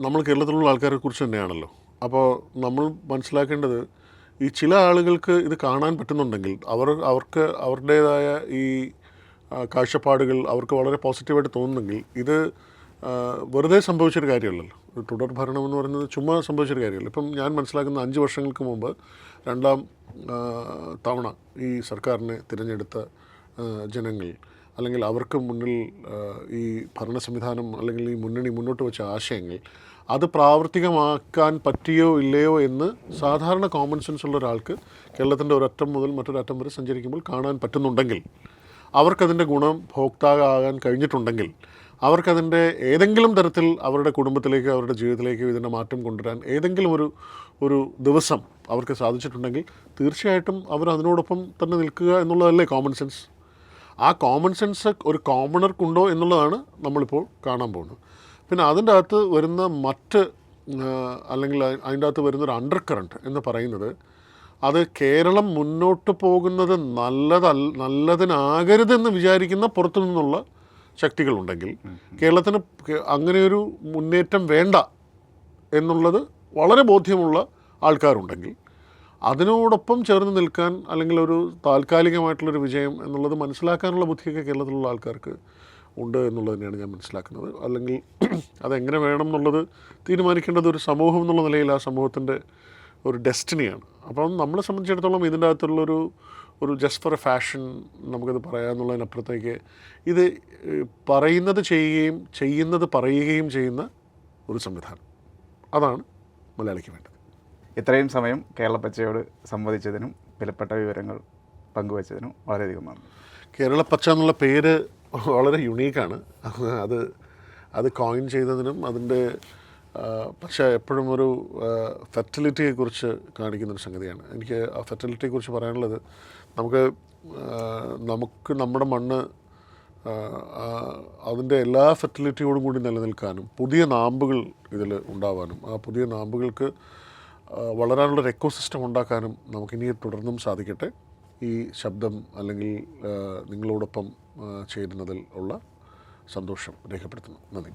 നമ്മൾ കേരളത്തിലുള്ള ആൾക്കാരെ കുറിച്ച് തന്നെയാണല്ലോ. അപ്പോൾ നമ്മൾ മനസ്സിലാക്കേണ്ടത്, ഈ ചില ആളുകൾക്ക് ഇത് കാണാൻ പറ്റുന്നുണ്ടെങ്കിൽ അവർക്ക് അവരുടേതായ ഈ കാഴ്ചപ്പാടുകൾ അവർക്ക് വളരെ പോസിറ്റീവായിട്ട് തോന്നുന്നെങ്കിൽ ഇത് വെറുതെ സംഭവിച്ചൊരു കാര്യമല്ലല്ലോ. ഒരു തുടർ ഭരണം എന്ന് പറയുന്നത് ചുമ്മാ സംഭവിച്ചൊരു കാര്യമല്ല. ഇപ്പം ഞാൻ മനസ്സിലാക്കുന്ന 5 വർഷങ്ങൾക്ക് മുമ്പ് 2ാം തവണ ഈ സർക്കാരിനെ തിരഞ്ഞെടുത്ത ജനങ്ങൾ, അല്ലെങ്കിൽ അവർക്ക് മുന്നിൽ ഈ ഭരണ സംവിധാനം അല്ലെങ്കിൽ ഈ മുന്നണി മുന്നോട്ട് വെച്ച ആശയങ്ങൾ അത് പ്രാവർത്തികമാക്കാൻ പറ്റിയോ ഇല്ലയോ എന്ന് സാധാരണ കോമൺ സെൻസ് ഉള്ള ഒരാൾക്ക് കേരളത്തിൻ്റെ ഒരറ്റം മുതൽ മറ്റൊരറ്റം വരെ സഞ്ചരിക്കുമ്പോൾ കാണാൻ പറ്റുന്നുണ്ടെങ്കിൽ, അവർക്കതിൻ്റെ ഗുണം ഭോക്താവാകാൻ കഴിഞ്ഞിട്ടുണ്ടെങ്കിൽ, അവർക്കതിൻ്റെ ഏതെങ്കിലും തരത്തിൽ അവരുടെ കുടുംബത്തിലേക്ക് അവരുടെ ജീവിതത്തിലേക്ക് ഇതിൻ്റെ മാറ്റം കൊണ്ടുവരാൻ ഏതെങ്കിലും ഒരു ദിവസം അവർക്ക് സാധിച്ചിട്ടുണ്ടെങ്കിൽ തീർച്ചയായിട്ടും അവർ അതിനോടൊപ്പം തന്നെ നിൽക്കുക എന്നുള്ളതല്ലേ കോമൺ സെൻസ്. ആ കോമൺ സെൻസ് ഒരു കോമണർക്കുണ്ടോ എന്നുള്ളതാണ് നമ്മളിപ്പോൾ കാണാൻ പോകുന്നത്. പിന്നെ അതിൻ്റെ അകത്ത് വരുന്ന അല്ലെങ്കിൽ അതിൻ്റെ അകത്ത് വരുന്നൊരു അണ്ടർ കറണ്ട് എന്ന് പറയുന്നത്, അത് കേരളം മുന്നോട്ട് പോകുന്നത് നല്ലതിനാകരുതെന്ന് വിചാരിക്കുന്ന പുറത്തു നിന്നുള്ള ശക്തികളുണ്ടെങ്കിൽ, കേരളത്തിന് അങ്ങനെയൊരു മുന്നേറ്റം വേണ്ട എന്നുള്ളത് വളരെ ബോധ്യമുള്ള ആൾക്കാരുണ്ടെങ്കിൽ, അതിനോടൊപ്പം ചേർന്ന് നിൽക്കാൻ അല്ലെങ്കിൽ ഒരു താൽക്കാലികമായിട്ടുള്ളൊരു വിജയം എന്നുള്ളത് മനസ്സിലാക്കാനുള്ള ബുദ്ധിയൊക്കെ കേരളത്തിലുള്ള ആൾക്കാർക്ക് ഉണ്ട് എന്നുള്ളത് തന്നെയാണ് ഞാൻ മനസ്സിലാക്കുന്നത്. അല്ലെങ്കിൽ അതെങ്ങനെ വേണം എന്നുള്ളത് തീരുമാനിക്കേണ്ടത് ഒരു സമൂഹം എന്നുള്ള നിലയിൽ ആ സമൂഹത്തിൻ്റെ ഒരു ഡെസ്റ്റിനിയാണ്. അപ്പം നമ്മളെ സംബന്ധിച്ചിടത്തോളം ഇതിൻ്റെ അകത്തുള്ളൊരു ഒരു ജസ്റ്റ് ഫോർ എ ഫാഷൻ നമുക്കത് പറയാമെന്നുള്ളതിനപ്പുറത്തേക്ക് ഇത് പറയുന്നത് ചെയ്യുകയും ചെയ്യുന്നത് പറയുകയും ചെയ്യുന്ന ഒരു സംവിധാനം. അതാണ് മലയാളിക്ക് വേണ്ടത്. ഇത്രയും സമയം കേരള പച്ചയോട് സംവദിച്ചതിനും വിലപ്പെട്ട വിവരങ്ങൾ പങ്കുവച്ചതിനും വളരെയധികം നന്ദി. കേരള പച്ച എന്നുള്ള പേര് വളരെ യുണീക്കാണ്. അത് കോയിൻ ചെയ്തതിനും അതിൻ്റെ പക്ഷേ എപ്പോഴും ഒരു ഫെർട്ടിലിറ്റിയെക്കുറിച്ച് കാണിക്കുന്നൊരു സംഗതിയാണ്. എനിക്ക് ആ ഫെർട്ടിലിറ്റിയെക്കുറിച്ച് പറയാനുള്ളത്, നമുക്ക് നമ്മുടെ മണ്ണ് അതിൻ്റെ എല്ലാ ഫെർട്ടിലിറ്റിയോടും കൂടി നിലനിൽക്കാനും പുതിയ നാമ്പുകൾ ഇതിൽ ഉണ്ടാവാനും ആ പുതിയ നാമ്പുകൾക്ക് വളരാനുള്ളൊരു എക്കോസിസ്റ്റം ഉണ്ടാക്കാനും നമുക്കിനി തുടർന്നും സാധിക്കട്ടെ. ഈ ശബ്ദം അല്ലെങ്കിൽ നിങ്ങളോടൊപ്പം ചേരുന്നതിൽ ഉള്ള സന്തോഷം രേഖപ്പെടുത്തുന്നു. നന്ദി.